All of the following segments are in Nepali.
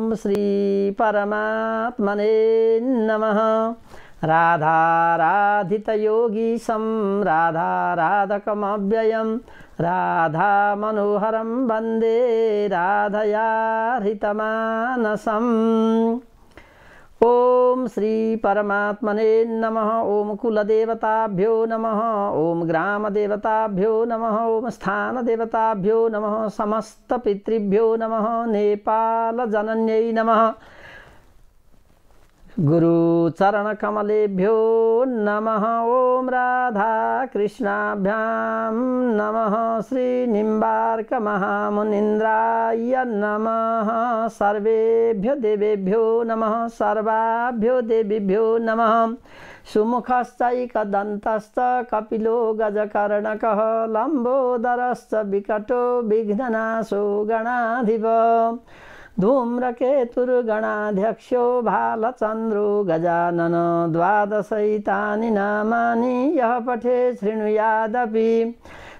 ओम श्री परमात्मने नमः। राधाराधितयोगीशं राधाराधकमव्ययं राधा मनोहरं वन्दे राधया हृतमानसम्। ओम श्री परमात्मने नमः। ओम कुलदेवताभ्यो नमः। ओम ग्रामदेवताभ्यो नमः। ओम स्थानदेवताभ्यो नमः। समस्त पितृभ्यो नमः। नेपाल जनन्यै नमः। गुरुचरणकमलेभ्यो नमः। ओम राधा कृष्णाभ्यां नमः। श्रीनिम्बार्क महामुनीन्द्राय नमः। सर्वेभ्यो देवेभ्यो नमः। सर्वाभ्यो देवीभ्यो नमः। सुमुखश्चैकदन्तश्च कपिलो गजकर्णकः लम्बोदरश्च विकटो विघ्ननाशो गणाधिप धूम्रकेतुर्गणाध्यक्षो भालचन्द्रो गजानन द्वादशैतानि नामानि यः पठे शृणुयादपि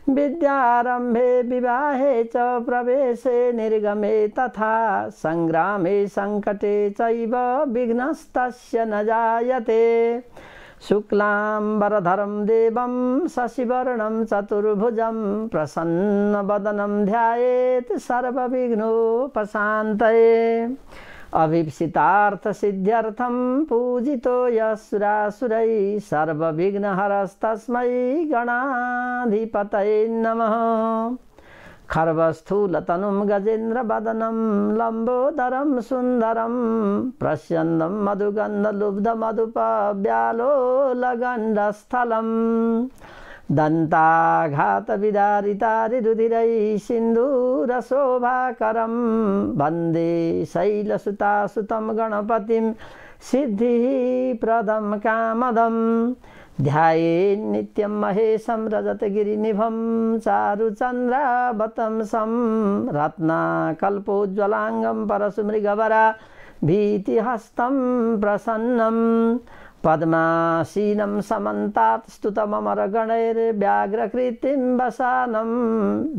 विद्यारम्भे विवाहे च प्रवेशे निर्गमे तथा संग्रामे संकटे चैव विघ्नस्तस्य न जायते। शुक्लाम्बरधरं देवं शशिवर्णं चतुर्भुजं प्रसन्नवदनं ध्यायेत् सर्वविघ्नोपशान्तये। अभीप्सितार्थसिद्ध्यर्थं पूजितो यस्सुरासुरैः सर्वविघ्नहरस्तस्मै गणाधिपतये नमः। खर्वस्थूलतनुं गजेन्द्रवदनं लम्बोदरं सुन्दरं प्रस्यन्दं मधुगन्धलुब्धमधुपव्यालोलगण्डस्थलं दन्ताघातविदारितारिरुधिरैः सिन्दूरशोभाकरं वन्दे शैलसुतासुतं गणपतिं सिद्धिप्रदं कामदम्। ध्यायेन्नित्यं महेशं रजतगिरिनिभं चारुचन्द्रावतंसं रत्नाकल्पोज्ज्वलाङ्गं परशुमृगवरा भीतिहस्तं प्रसन्नं पद्मासीनं समन्तात् स्तुतममरगणैर्व्याघ्रकृतिं वसानं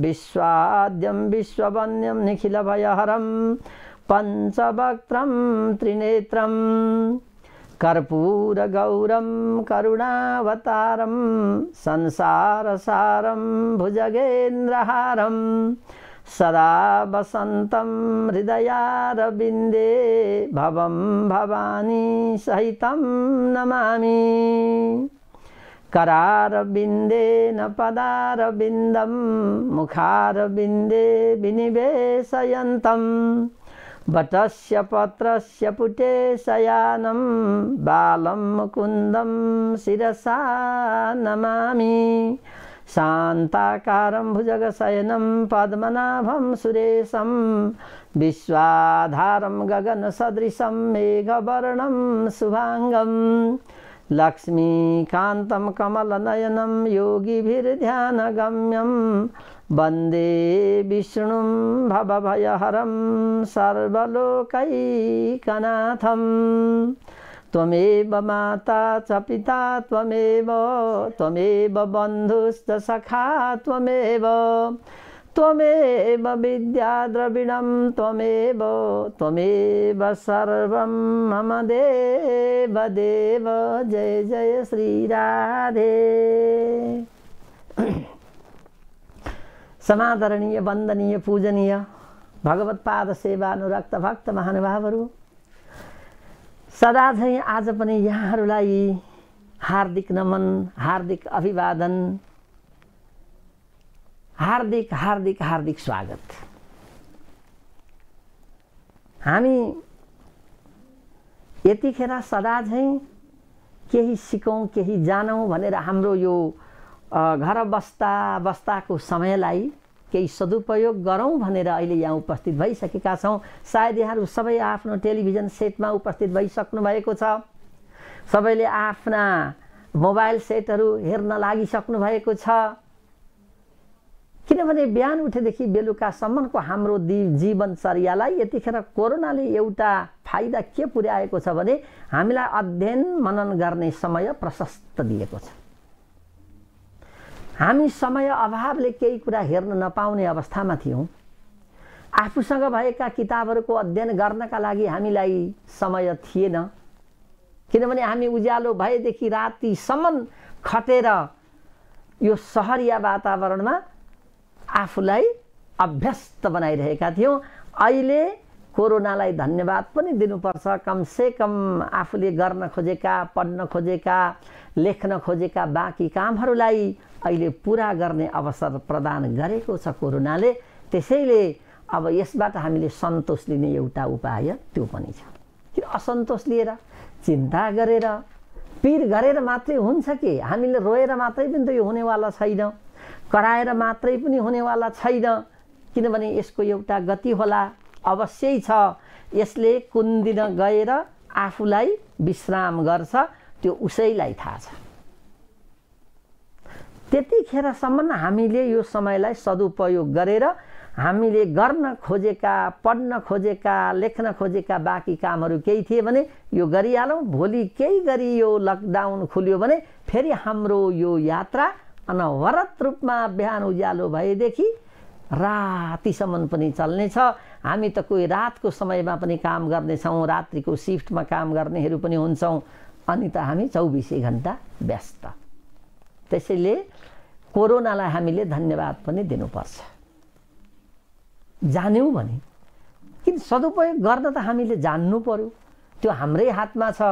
विश्वाद्यं विश्ववन्यं निखिलभयहरं पञ्चवक्त्रं त्रिनेत्रम् कर्पूरगौरं करुणावतारं संसारसारं भुजगेन्द्रहारं सदा वसन्तं हृदयारविन्दे भवं भवानी सहितं नमामि। करारविन्देन पदारविन्दं मुखारविन्दे विनिवेशयन्तम् वटस्य पत्रस्य पुटे शयानं बालं मुकुन्दं शिरसा नमामि। शान्ताकारं भुजगशयनं पद्मनाभं सुरेशं विश्वाधारं गगनसदृशं मेघवर्णं शुभांगं लक्ष्मीकान्तं कमलनयनं योगिभिर्ध्यानगम्यं वन्दे विष्णुं भवभयहरं सर्वलोकैकनाथं। त्वमेव माता च पिता त्वमेव त्वमेव बन्धुश्च सखा त्वमेव त्वमेव विद्या द्रविणं त्वमेव त्वमेव सर्वं मम देव देव। जय जय श्री राधे। समादरणीय वन्दनीय पूजनीय भगवत्पाद सेवा अनुरक्त भक्त महानुभावहरू, सदा झैं आज पनि यहाँहरूलाई हार्दिक नमन, हार्दिक अभिवादन, हार्दिक हार्दिक हार्दिक स्वागत। हामी यतिखेर सदा झैं केही सिकौं केही जानौं भनेर हाम्रो यो घर बस्दाको समयलाई केही सदुपयोग गरौँ भनेर अहिले यहाँ उपस्थित भइसकेका छौँ। सायद यहाँहरू सबै आफ्नो टेलिभिजन सेटमा उपस्थित भइसक्नु भएको छ, सबैले आफ्ना मोबाइल सेटहरू हेर्न लागिसक्नु भएको छ। किनभने बिहान उठेदेखि बेलुकासम्मको हाम्रो जीवनचर्यालाई यतिखेर कोरोनाले एउटा फाइदा के पुर्याएको छ भने हामीलाई अध्ययन मनन गर्ने समय प्रशस्त दिएको छ। हामी समय अभावले केही कुरा हेर्न नपाउने अवस्थामा थियौँ। आफूसँग भएका किताबहरूको अध्ययन गर्नका लागि हामीलाई समय थिएन, किनभने हामी उज्यालो भएदेखि रातिसम्म खटेर यो सहरिया वातावरणमा आफूलाई अभ्यस्त बनाइरहेका थियौँ। अहिले कोरोनालाई धन्यवाद पनि दिनुपर्छ, कमसेकम आफूले गर्न खोजेका, पढ्न खोजेका, लेख्न खोजेका बाँकी कामहरूलाई अहिले पुरा गर्ने अवसर प्रदान गरेको छ कोरोनाले। त्यसैले अब यसबाट हामीले सन्तोष लिने एउटा उपाय त्यो पनि छ। किन असन्तोष लिएर, चिन्ता गरेर, पीर गरेर मात्रै हुन्छ कि? हामीले रोएर मात्रै पनि त यो हुनेवाला छैन, कराएर मात्रै पनि हुनेवाला छैन, किनभने यसको एउटा गति होला, अवश्यै छ। यसले कुन दिन गएर आफूलाई विश्राम गर्छ त्यो उसैलाई थाहा छ। त्यतिखेरसम्म हामीले यो समयलाई सदुपयोग गरेर हामीले गर्न खोजेका, पढ्न खोजेका, लेख्न खोजेका बाँकी कामहरू केही थिए भने यो गरिहालौँ। भोलि केही गरी यो लकडाउन खुल्यो भने फेरि हाम्रो यो यात्रा अनवरत रूपमा बिहान उज्यालो भएदेखि रातिसम्म पनि चल्नेछ। हामी त कोही रातको समयमा पनि काम गर्नेछौँ, रात्रिको सिफ्टमा काम गर्नेहरू पनि हुन्छौँ, अनि त हामी 24 घन्टा व्यस्त। त्यसैले कोरोनालाई हामीले धन्यवाद पनि दिनुपर्छ। जान्यौँ भने, किन सदुपयोग गर्न त हामीले जान्नु पर्यो, त्यो हाम्रै हातमा छ।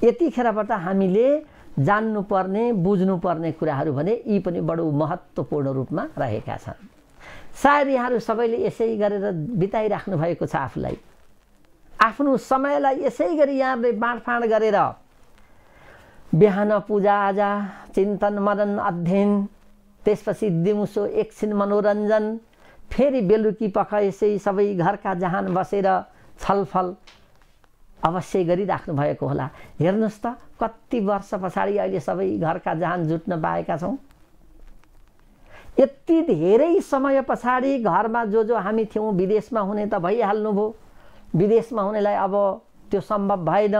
यतिखेरबाट हामीले जान्नुपर्ने, बुझ्नुपर्ने कुराहरू भने यी पनि बडो महत्त्वपूर्ण रूपमा रहेका छन्। सायद यहाँहरू सबैले यसै गरेर बिताइराख्नु भएको छ आफूलाई, आफ्नो समयलाई यसै गरी यहाँले बाँडफाँड गरेर बिहान पूजाआजा, चिन्तन मनन अध्ययन, त्यसपछि दिउँसो एकछिन मनोरञ्जन, फेरि बेलुकी पख यसै सबै घरका जहान बसेर छलफल अवश्य गरिराख्नु भएको होला। हेर्नुहोस् त कति वर्ष पछाडि अहिले सबै घरका जहान जुट्न पाएका छौँ। यति धेरै समय पछाडि घरमा जो हामी थियौँ विदेशमा हुने त भइहाल्नु भयो, विदेशमा हुनेलाई अब त्यो सम्भव भएन,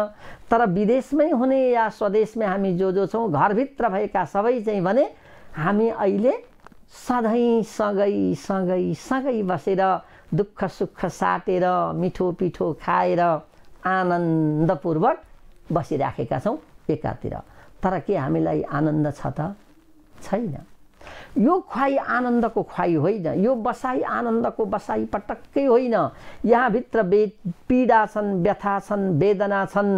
तर विदेशमै हुने या स्वदेशमै हामी जो छौँ, घरभित्र भएका सबै चाहिँ भने हामी अहिले सधैँ सँगै बसेर दुःख सुख साटेर, मिठो पिठो खाएर आनन्दपूर्वक बसिराखेका छौँ एकातिर। तर के हामीलाई आनन्द छ त? छैन। यो ख्वाई आनन्दको ख्वाई होइन, यो बसाई आनन्दको बसाई पटक्कै होइन। यहाँभित्र पीडा छन्, व्यथा छन्, वेदना छन्,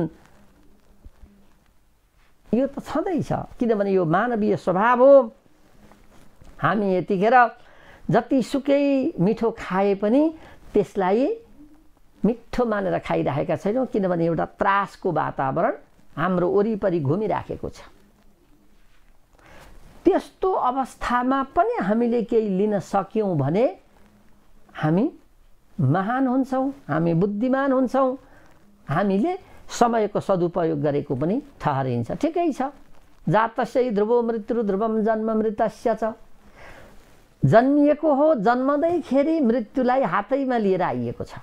यो त छँदैछ, किनभने यो मानवीय स्वभाव हो। हामी यतिखेर जतिसुकै मिठो खाए पनि त्यसलाई मिठो मानेर खाइरहेका छैनौँ, किनभने एउटा त्रासको वातावरण हाम्रो वरिपरि घुमिराखेको छ। त्यस्तो अवस्थामा पनि हामीले केही लिन सक्यौँ भने हामी महान हुन्छौँ, हामी बुद्धिमान हुन्छौँ, हामीले समयको सदुपयोग गरेको पनि ठहरिन्छ। ठिकै छ, जातस्यै ध्रुवो मृत्यु ध्रुवम जन्म मृतस्य च। जन्मिएको हो, जन्मदैखेरि मृत्युलाई हातैमा लिएर आइएको छ।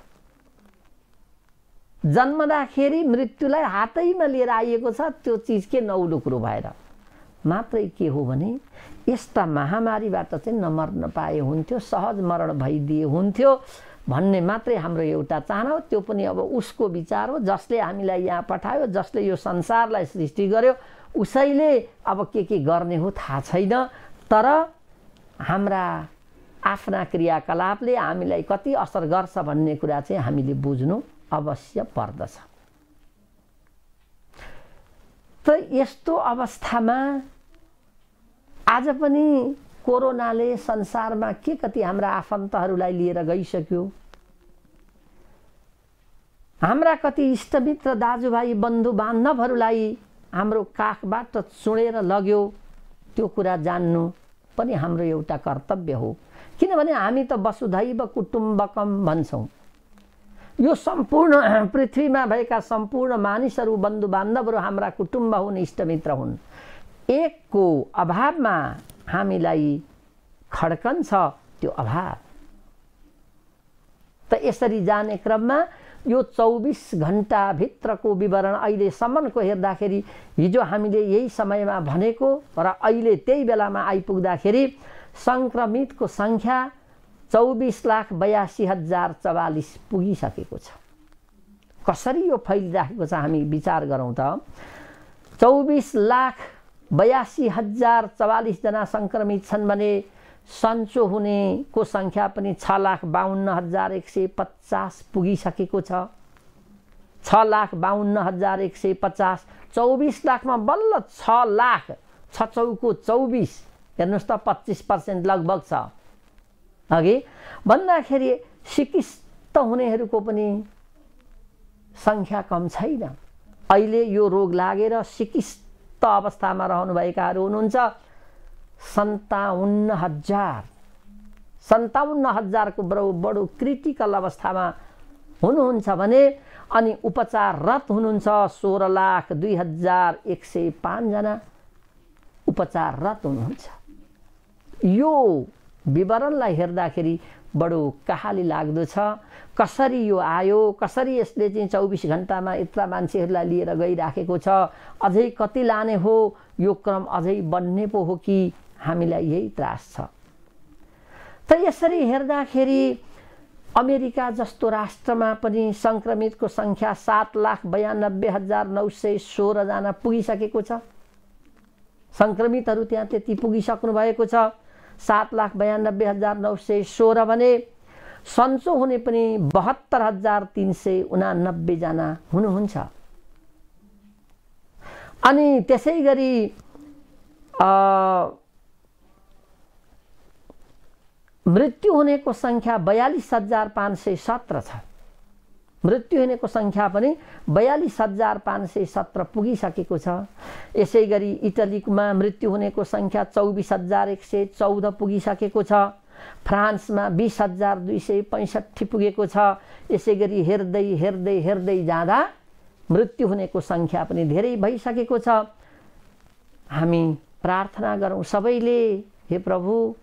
जन्मदाखेरि मृत्युलाई हातैमा लिएर आइएको छ, त्यो चिज के नौलो कुरो भएर मात्रै के हो भने यस्ता महामारीबाट चाहिँ नमर्न पाए हुन्थ्यो, सहज मरण भइदिए हुन्थ्यो भन्ने मात्रै हाम्रो एउटा चाहना हो। त्यो पनि अब उसको विचार हो, जसले हामीलाई यहाँ पठायो, जसले यो संसारलाई सृष्टि गर्यो, उसैले अब के गर्ने हो थाहा छैन। तर हाम्रा आफ्ना क्रियाकलापले हामीलाई कति असर गर्छ भन्ने कुरा चाहिँ हामीले बुझ्नु अवश्य पर्दछ। त यस्तो अवस्थामा आज पनि कोरोनाले संसारमा के कति हाम्रा आफन्तहरूलाई लिएर गइसक्यो, हाम्रा कति इष्टमित्र दाजुभाइ बन्धु बान्धवहरूलाई हाम्रो काखबाट चुडेर लग्यो। त्यो कुरा जान्नु पनि हाम्रो एउटा कर्तव्य हो, किनभने हामी त वसुधैव कुटुम्बकम भन्छौँ। यो सम्पूर्ण पृथ्वीमा भएका सम्पूर्ण मानिसहरू, बन्धु बान्धवहरू हाम्रा कुटुम्ब हुन्, इष्टमित्र हुन्। एकको अभावमा हामीलाई खड्कन छ त्यो अभाव। त यसरी जाने क्रममा यो 24 घण्टाभित्रको विवरण अहिलेसम्मको हेर्दाखेरि हिजो हामीले यही समयमा भनेको र अहिले त्यही बेलामा आइपुग्दाखेरि सङ्क्रमितको सङ्ख्या 24,82,044 पुगिसकेको छ। कसरी यो फैलिराखेको छ हामी विचार गरौँ त। 24,82,044 जना सङ्क्रमित छन् भने सन्चो हुनेको सङ्ख्या पनि 6,52,150 पुगिसकेको छ। 6,52,150 24 लाखमा बल्ल 6 लाख 6 चौको 24 हेर्नुहोस् त 25% लगभग छ। अघि भन्दाखेरि सिकिस्त हुनेहरूको पनि सङ्ख्या कम छैन। अहिले यो रोग लागेर सिकिस्त अवस्थामा रहनुभएकाहरू हुनुहुन्छ 57,000 को बडो क्रिटिकल अवस्थामा हुनुहुन्छ भने अनि उपचाररत हुनुहुन्छ 16,02,105 जना उपचाररत हुनुहुन्छ। यो विवरणलाई हेर्दाखेरि बडो कहाली लाग्दो छ। कसरी यो आयो, कसरी यसले चाहिँ 24 घण्टामा यत्रा मान्छेहरूलाई लिएर गइराखेको छ, अझै कति लाने हो, यो क्रम अझै बढ्ने पो हो कि, हामीलाई यही त्रास छ। त यसरी हेर्दाखेरि अमेरिका जस्तो राष्ट्रमा पनि सङ्क्रमितको सङ्ख्या 7,92,916 जना पुगिसकेको छ। सङ्क्रमितहरू त्यहाँ त्यति पुगिसक्नु भएको छ 7,92,916 भने सन्चो हुने पनि 72,389 जना हुनुहुन्छ। अनि त्यसै गरी मृत्यु हुनेको सङ्ख्या 42,517 छ। मृत्यु हुनेको सङ्ख्या पनि 42,517 पुगिसकेको छ। यसै गरी इटलीमा मृत्यु हुनेको सङ्ख्या 24,114 पुगिसकेको छ। फ्रान्समा 20,265 पुगेको छ। यसै गरी हेर्दै हेर्दै हेर्दै जाँदा मृत्यु हुनेको सङ्ख्या पनि धेरै भइसकेको छ। हामी प्रार्थना गरौँ सबैले, हे प्रभु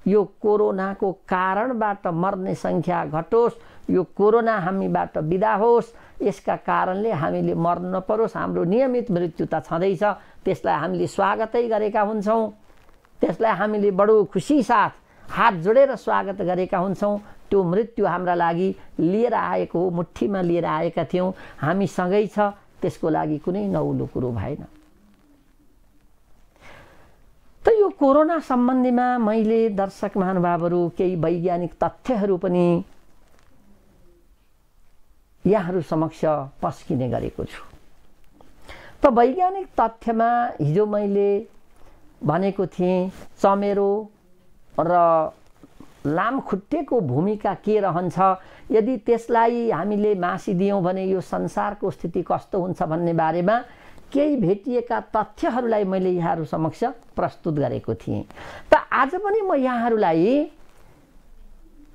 यो कोरोनाको कारणबाट मर्ने सङ्ख्या घटोस्, यो कोरोना हामीबाट बिदा होस्, यसका कारणले हामीले मर्न नपरोस्। हाम्रो नियमित मृत्यु त छँदैछ, त्यसलाई हामीले स्वागतै गरेका हुन्छौँ, त्यसलाई हामीले बडो खुसी साथ हात जोडेर स्वागत गरेका हुन्छौँ। त्यो मृत्यु हाम्रा लागि लिएर आएको हो, मुठीमा लिएर आएका थियौँ, हामीसँगै छ, त्यसको लागि कुनै नौलो कुरो भएन। त यो कोरोना सम्बन्धीमा मैले दर्शक महानुभावहरू केही वैज्ञानिक तथ्यहरू पनि यहाँहरू समक्ष पस्किने गरेको छु। त वैज्ञानिक तथ्यमा हिजो मैले भनेको थिएँ चमेरो र लामखुट्टेको भूमिका के रहन्छ, यदि त्यसलाई हामीले मासिदियौँ भने यो संसारको स्थिति कस्तो हुन्छ भन्ने बारेमा केही भेटिएका तथ्यहरूलाई मैले यहाँहरू समक्ष प्रस्तुत गरेको थिएँ। त आज पनि म यहाँहरूलाई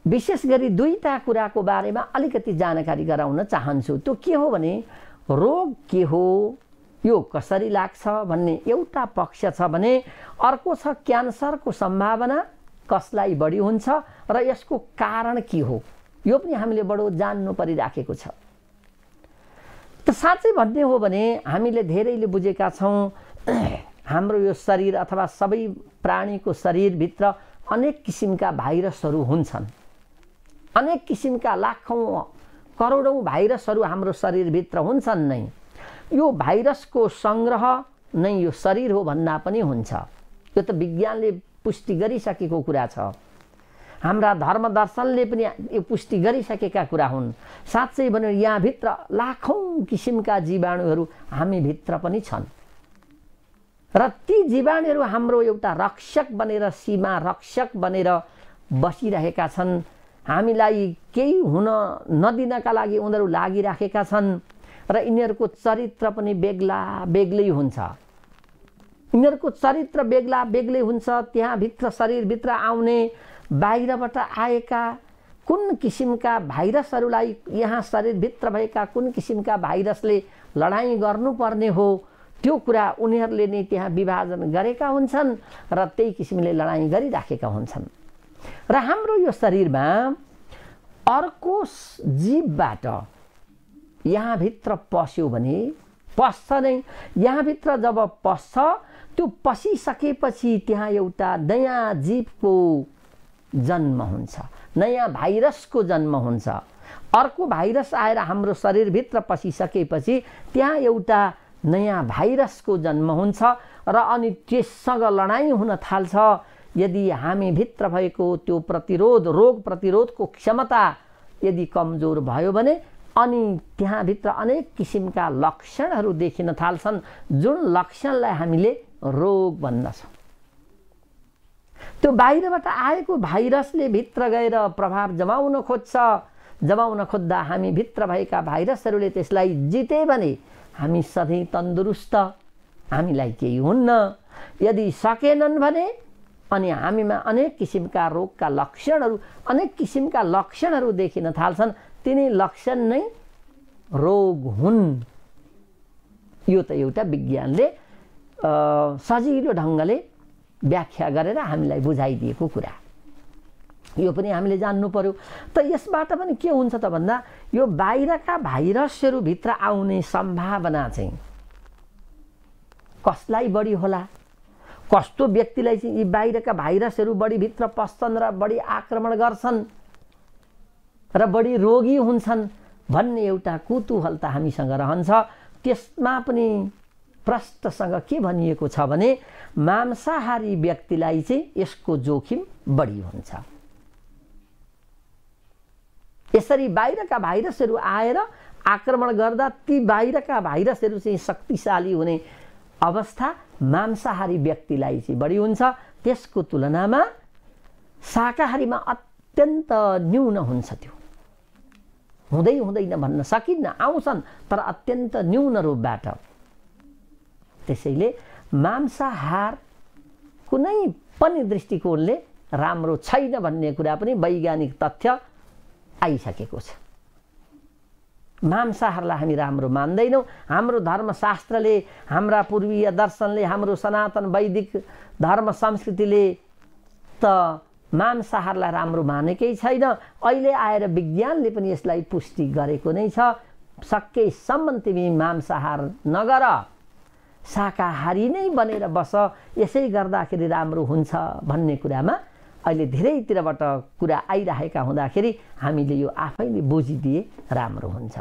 विशेष गरी दुईटा कुराको बारेमा अलिकति जानकारी गराउन चाहन्छु। त्यो के हो भने रोग के हो, यो कसरी लाग्छ भन्ने एउटा पक्ष छ भने अर्को छ क्यान्सरको सम्भावना कसलाई बढी हुन्छ र यसको कारण के हो, यो पनि हामीले बडो जान्नु परिराखेको छ। त साँच्चै भन्ने हो भने हामीले धेरैले बुझेका छौँ हाम्रो यो शरीर अथवा सबै प्राणीको शरीरभित्र अनेक किसिमका भाइरसहरू हुन्छन्। अनेक किसिमका लाखौँ करोडौँ भाइरसहरू हाम्रो शरीरभित्र हुन्छन् नै। यो भाइरसको सङ्ग्रह नै यो शरीर हो भन्दा पनि हुन्छ। यो त विज्ञानले पुष्टि गरिसकेको कुरा छ, हाम्रा धर्म दर्शनले पनि यो पुष्टि गरिसकेका कुरा हुन्। साँच्चै भने यहाँभित्र लाखौँ किसिमका जीवाणुहरू हामीभित्र पनि छन् र ती जीवाणुहरू हाम्रो एउटा रक्षक बनेर, सीमा रक्षक बनेर बसिरहेका छन्। हामीलाई केही हुन नदिनका लागि उनीहरू लागिराखेका छन् र यिनीहरूको चरित्र पनि बेग्ला बेग्लै हुन्छ। यिनीहरूको चरित्र बेग्ला बेग्लै हुन्छ। त्यहाँभित्र शरीरभित्र आउने बाहिरबाट आएका कुन किसिमका भाइरसहरूलाई यहाँ शरीरभित्र भएका कुन किसिमका भाइरसले लडाईँ गर्नुपर्ने हो त्यो कुरा उनीहरूले नै त्यहाँ विभाजन गरेका हुन्छन् र त्यही किसिमले लडाईँ गरिराखेका हुन्छन्। र हाम्रो यो शरीरमा अर्को जीवबाट यहाँभित्र पस्यो भने पस्छ नै। यहाँभित्र जब पस्छ त्यो पसिसकेपछि त्यहाँ एउटा नयाँ जीवको जन्म हुन्छ, नयाँ भाइरसको जन्म हुन्छ। अर्को भाइरस आएर हाम्रो शरीरभित्र पसिसकेपछि त्यहाँ एउटा नयाँ भाइरसको जन्म हुन्छ र अनि त्यससँग लडाईँ हुन थाल्छ। यदि हामी भित्र भएको त्यो प्रतिरोध, रोग प्रतिरोधको क्षमता यदि कमजोर भयो भने अनि त्यहाँभित्र अनेक किसिमका लक्षणहरू देखिन थाल्छन्, जुन लक्षणलाई हामीले रोग भन्दछौँ। त्यो बाहिरबाट आएको भाइरसले भित्र गएर प्रभाव जमाउन खोज्छ। जमाउन खोज्दा हामी भित्र भएका भाइरसहरूले त्यसलाई जिते भने हामी सधैँ तन्दुरुस्त, हामीलाई केही हुन्न। यदि सकेनन् भने अनि हामीमा अनेक किसिमका रोगका लक्षणहरू, अनेक किसिमका लक्षणहरू देखिन थाल्छन्। तिनी लक्षण नै रोग हुन्। यो त एउटा विज्ञानले सजिलो ढङ्गले व्याख्या गरेर हामीलाई बुझाइदिएको कुरा। यो पनि हामीले जान्नु पर्यो। त यसबाट पनि के हुन्छ त भन्दा यो बाहिरका भाइरसहरू भित्र आउने सम्भावना चाहिँ कसलाई बढी होला, कस्तो व्यक्तिलाई चाहिँ यी बाहिरका भाइरसहरू बढी भित्र पस्छन् र बढी आक्रमण गर्छन् र बढी रोगी हुन्छन् भन्ने एउटा कुतूहलता हामीसँग रहन्छ। त्यसमा पनि प्रष्टसँग के भनिएको छ भने मांसाहारी व्यक्तिलाई चाहिँ यसको जोखिम बढी हुन्छ। यसरी बाहिरका भाइरसहरू आएर आक्रमण गर्दा ती बाहिरका भाइरसहरू चाहिँ शक्तिशाली हुने अवस्था मांसाहारी व्यक्तिलाई चाहिँ बढी हुन्छ। त्यसको तुलनामा शाकाहारीमा अत्यन्त न्यून हुन्छ। त्यो हुँदै हुँदैन भन्न सकिन्न, आउँछन् तर अत्यन्त न्यून रूपबाट। त्यसैले मांसाहार कुनै पनि दृष्टिकोणले राम्रो छैन भन्ने कुरा पनि वैज्ञानिक तथ्य आइसकेको छ। मांसाहारलाई हामी राम्रो मान्दैनौँ। हाम्रो धर्मशास्त्रले, हाम्रा पूर्वीय दर्शनले, हाम्रो सनातन वैदिक धर्म संस्कृतिले त मांसाहारलाई राम्रो मानेकै छैन। अहिले आएर विज्ञानले पनि यसलाई पुष्टि गरेको नै छ। सकेसम्म तिमी मांसाहार नगर, शाकाहारी नै बनेर बस, यसै गर्दाखेरि राम्रो हुन्छ भन्ने कुरामा अहिले धेरैतिरबाट कुरा आइरहेका हुँदाखेरि हामीले यो आफैले बुझिदिए राम्रो हुन्छ।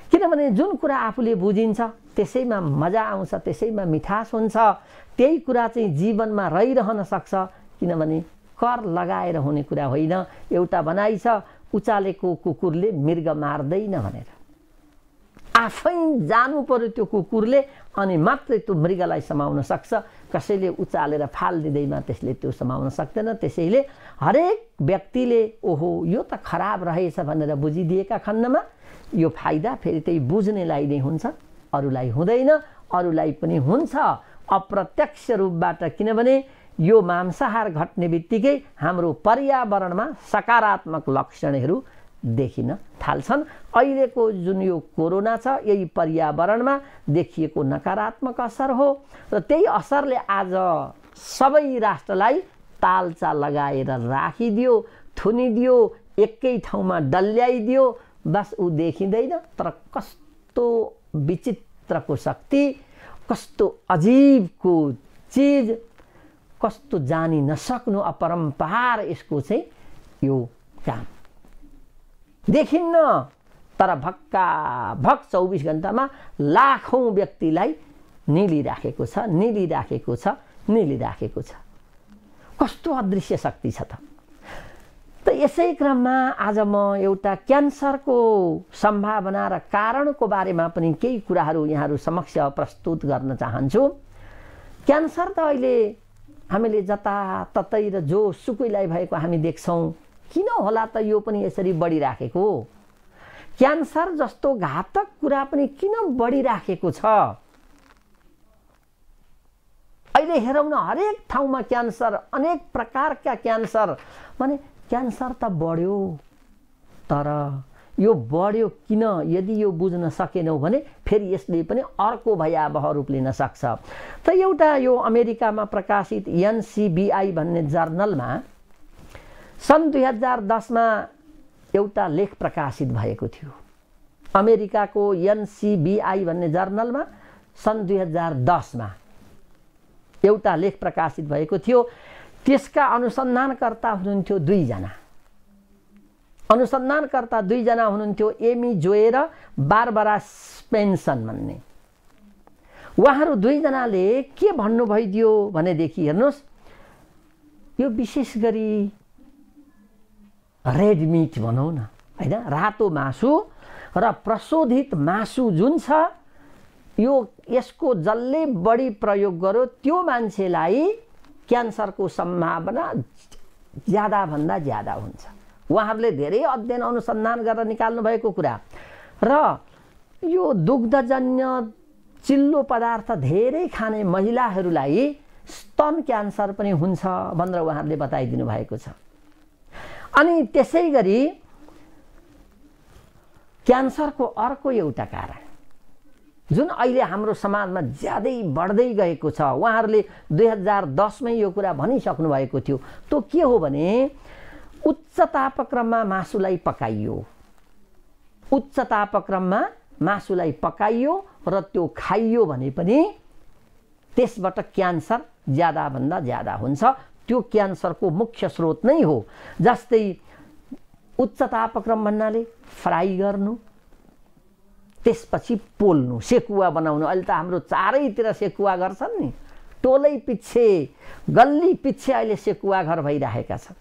किनभने जुन कुरा आफूले बुझिन्छ त्यसैमा मजा आउँछ, त्यसैमा मिठास हुन्छ। त्यही कुरा चाहिँ जीवनमा रहिरहन सक्छ। किनभने कर लगाएर हुने कुरा होइन। एउटा भनाइ छ, उचालेको कुकुरले मृग मार्दैन भनेर। आफै जानु पर्यो त्यो कुकुरले, अनि मात्रै त्यो मृगलाई समाउन सक्छ। कसैले उचालेर फालिदिँदैमा त्यसले त्यो समाउन सक्दैन। त्यसैले हरेक व्यक्तिले ओहो यो त खराब रहेछ भनेर बुझिदिएका खण्डमा यो फाइदा फेरि त्यही बुझ्नेलाई नै हुन्छ, अरूलाई हुँदैन। अरूलाई पनि हुन्छ अप्रत्यक्ष रूपबाट। किनभने यो मांसाहार घट्ने बित्तिकै हाम्रो पर्यावरणमा सकारात्मक लक्षणहरू देखिन थाल्छन्। अहिलेको जुन यो कोरोना छ यही पर्यावरणमा देखिएको नकारात्मक असर हो र त्यही असरले आज सबै राष्ट्रलाई तालचा लगाएर राखिदियो, थुनिदियो, एकै ठाउँमा डल्ल्याइदियो। बस ऊ देखिँदैन, तर कस्तो विचित्रको शक्ति, कस्तो अजीबको चिज, कस्तो जानी नसक्नु अपरम्पार यसको चाहिँ यो काम देखिन्न। तर भक्का भक 24 घण्टामा लाखौं व्यक्तिलाई निलिराखेको छ, निलिराखेको छ, निलिराखेको छ। कस्तो अदृश्य शक्ति छ त। यसै क्रममा आज म एउटा क्यान्सरको सम्भावना र कारणको बारेमा पनि केही कुराहरू यहाँहरू समक्ष प्रस्तुत गर्न चाहन्छु। क्यान्सर त अहिले हामीले जताततै र जो सुकैलाई भएको हामी देख्छौँ। किन होला त यो पनि यसरी बढिराखेको? क्यान्सर जस्तो घातक कुरा पनि किन बढिराखेको छ? अहिले हेरौँ न, हरेक ठाउँमा क्यान्सर, अनेक प्रकारका क्यान्सर। भने क्यान्सर त बढ्यो, तर यो बढ्यो किन? यदि यो बुझ्न सकेनौँ भने फेरि यसले पनि अर्को भयावह रूप लिन सक्छ। त एउटा यो अमेरिकामा प्रकाशित NCBI भन्ने जर्नलमा सन् 2010 मा एउटा लेख प्रकाशित भएको थियो। अमेरिकाको NCBI भन्ने जर्नलमा सन् 2010 मा एउटा लेख प्रकाशित भएको थियो। त्यसका अनुसन्धानकर्ता हुनुहुन्थ्यो 2 जना। अनुसन्धानकर्ता दुईजना हुनुहुन्थ्यो, एमी जोए र बारबरा स्पेन्सन भन्ने। उहाँहरू दुईजनाले के भन्नु भइदियो भनेदेखि हेर्नुहोस्, यो विशेष गरी रेड मिट भनौँ न हैन, रातो मासु र प्रशोधित मासु जुन छ, यसको जसले बढी प्रयोग गर्यो त्यो मान्छेलाई क्यान्सरको सम्भावना ज्यादा भन्दा ज्यादा हुन्छ। उहाँहरूले धेरै अध्ययन अनुसन्धान गरेर निकाल्नु भएको कुरा। र यो दुग्धजन्य चिल्लो पदार्थ धेरै खाने महिलाहरूलाई स्तन क्यान्सर पनि हुन्छ भनेर उहाँहरूले बताइदिनु भएको छ। अनि त्यसै गरी क्यान्सरको अर्को एउटा कारण जुन अहिले हाम्रो समाजमा ज्यादै बढ्दै गएको छ, उहाँहरूले 2010 मै यो कुरा भनिसक्नु भएको थियो। त्यो के हो भने उच्च तापक्रममा मासुलाई पकाइयो, उच्च तापक्रममा मासुलाई पकाइयो र त्यो खाइयो भने पनि त्यसबाट क्यान्सर ज्यादा भन्दा ज्यादा हुन्छ। त्यो क्यान्सरको मुख्य स्रोत नै हो। जस्तै उच्च तापक्रम भन्नाले फ्राई गर्नु, त्यसपछि पोल्नु, सेकुवा बनाउनु। अहिले त हाम्रो चारैतिर सेकुवा गर्छन् नि, टोलै पिच्छे गल्ली पिच्छे अहिले सेकुवा घर भइरहेका छन्।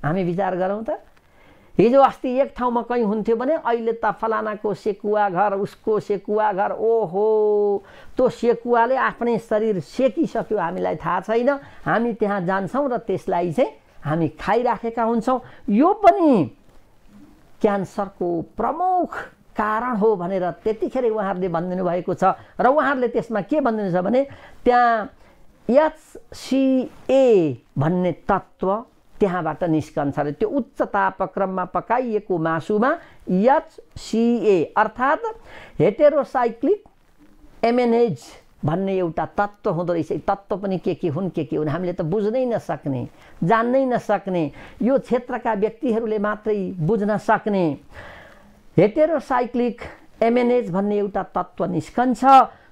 हामी विचार गरौँ त, हिजो अस्ति एक ठाउँमा कहीँ हुन्थ्यो भने अहिले त फलानाको सेकुवा घर, उसको सेकुवा घर, ओहो त्यो सेकुवाले आफ्नै शरीर सेकिसक्यो, हामीलाई थाहा छैन। हामी त्यहाँ जान्छौँ र त्यसलाई चाहिँ हामी खाइराखेका हुन्छौँ। यो पनि क्यान्सरको प्रमुख कारण हो भनेर त्यतिखेर उहाँहरूले भनिदिनु भएको छ। र उहाँहरूले त्यसमा के भनिदिनु छ भने त्यहाँ HCA भन्ने तत्त्व त्यहाँबाट निस्कन्छ अरे। त्यो उच्च तापक्रममा पकाइएको मासुमा HCA अर्थात् हेटेरोसाइक्लिक एमेनेज भन्ने एउटा तत्त्व हुँदो रहेछ। तत्त्व पनि के हुन् हामीले त बुझ्नै नसक्ने, जान्नै नसक्ने, यो क्षेत्रका व्यक्तिहरूले मात्रै बुझ्न सक्ने। हेटेरोसाइक्लिक एमेनेज भन्ने एउटा तत्त्व निस्कन्छ,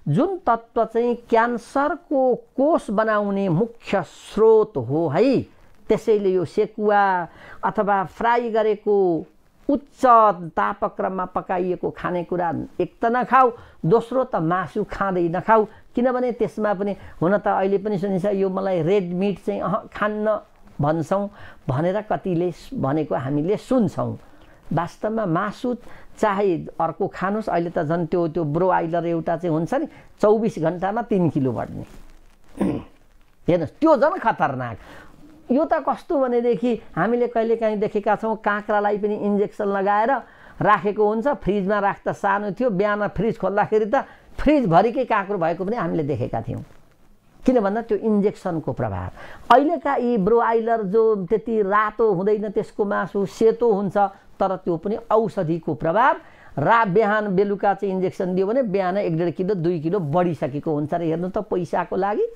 जुन तत्त्व चाहिँ क्यान्सरको कोष बनाउने मुख्य स्रोत हो है। त्यसैले यो सेकुवा अथवा फ्राई गरेको उच्च तापक्रममा पकाइएको खानेकुरा एक त नखाऊ, दोस्रो त मासु खाँदै नखाऊ, किनभने त्यसमा पनि हुन त अहिले पनि सुनिन्छ यो मलाई रेड मिट चाहिँ खान्न भन्छौँ भनेर कतिले भनेको हामीले सुन्छौँ। वास्तवमा मासु चाहे अर्को खानुस्, अहिले त झन् त्यो ब्रोइलर एउटा चाहिँ हुन्छ नि 24 घण्टामा 3 किलो बढ्ने, हेर्नुहोस् त्यो झन् खतरनाक। यो त कस्तो भनेदेखि हामीले कहिलेकाहीँ देखेका छौँ, काँक्रालाई पनि इन्जेक्सन लगाएर राखेको हुन्छ, फ्रिजमा राख्दा सानो थियो, बिहान फ्रिज खोल्दाखेरि त फ्रिजभरिकै काँक्रो भएको पनि हामीले देखेका थियौँ। किन भन्दा त्यो इन्जेक्सनको प्रभाव। अहिलेका यी ब्रोइलर जो त्यति रातो हुँदैन, त्यसको मासु सेतो हुन्छ, तर त्यो पनि औषधिको प्रभाव। बिहान बेलुका चाहिँ इन्जेक्सन दियो भने बिहान 1.5 किलो 2 किलो बढिसकेको हुन्छ र हेर्नु त पैसाको लागि।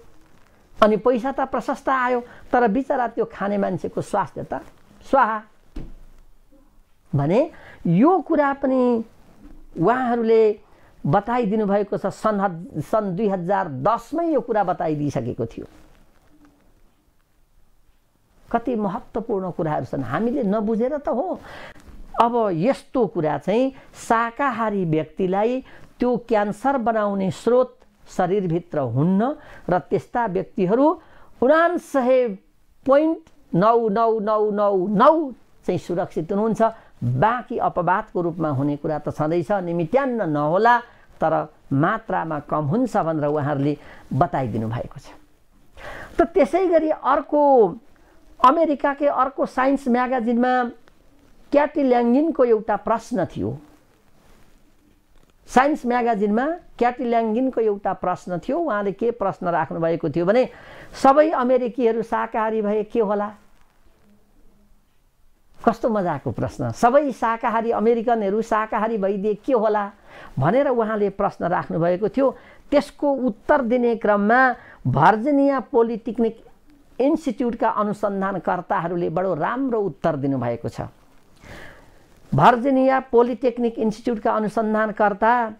अनि पैसा त प्रशस्त आयो, तर बिचरा त्यो खाने मान्छेको स्वास्थ्य त स्वाहा। भने यो कुरा पनि उहाँहरूले बताइदिनु भएको छ। सन् 2010 मै यो कुरा बताइदिइसकेको थियो। कति महत्त्वपूर्ण कुराहरू छन्, हामीले नबुझेर त हो। अब यस्तो कुरा चाहिँ शाकाहारी व्यक्तिलाई त्यो क्यान्सर बनाउने स्रोत शरीरभित्र हुन्न र त्यस्ता व्यक्तिहरू 99.99999 चाहिँ सुरक्षित हुनुहुन्छ। बाँकी अपवादको रूपमा हुने कुरा त छँदैछ, निमित्यान्न नहोला तर मात्रामा कम हुन्छ भनेर उहाँहरूले बताइदिनु भएको छ। त त्यसै गरी अर्को अमेरिकाकै अर्को साइन्स म्यागाजिनमा क्याटी ल्याङ्गिनको एउटा प्रश्न थियो। साइन्स म्यागाजिनमा क्याटी ल्याङ्गिनको एउटा प्रश्न थियो। उहाँले के प्रश्न राख्नु भएको थियो भने सबै अमेरिकीहरू शाकाहारी भए के होला? कस्तो मजाको प्रश्न। सबै शाकाहारी अमेरिकनहरू शाकाहारी भइदिए के होला भनेर उहाँले प्रश्न राख्नु भएको थियो। त्यसको उत्तर दिने क्रममा भर्जिनिया पोलिटेक्निक इन्स्टिट्युटका अनुसन्धानकर्ताहरूले बडो राम्रो उत्तर दिनुभएको छ। भर्जिनिया पोलिटेक्निक इन्स्टिट्युटका अनुसन्धानकर्ता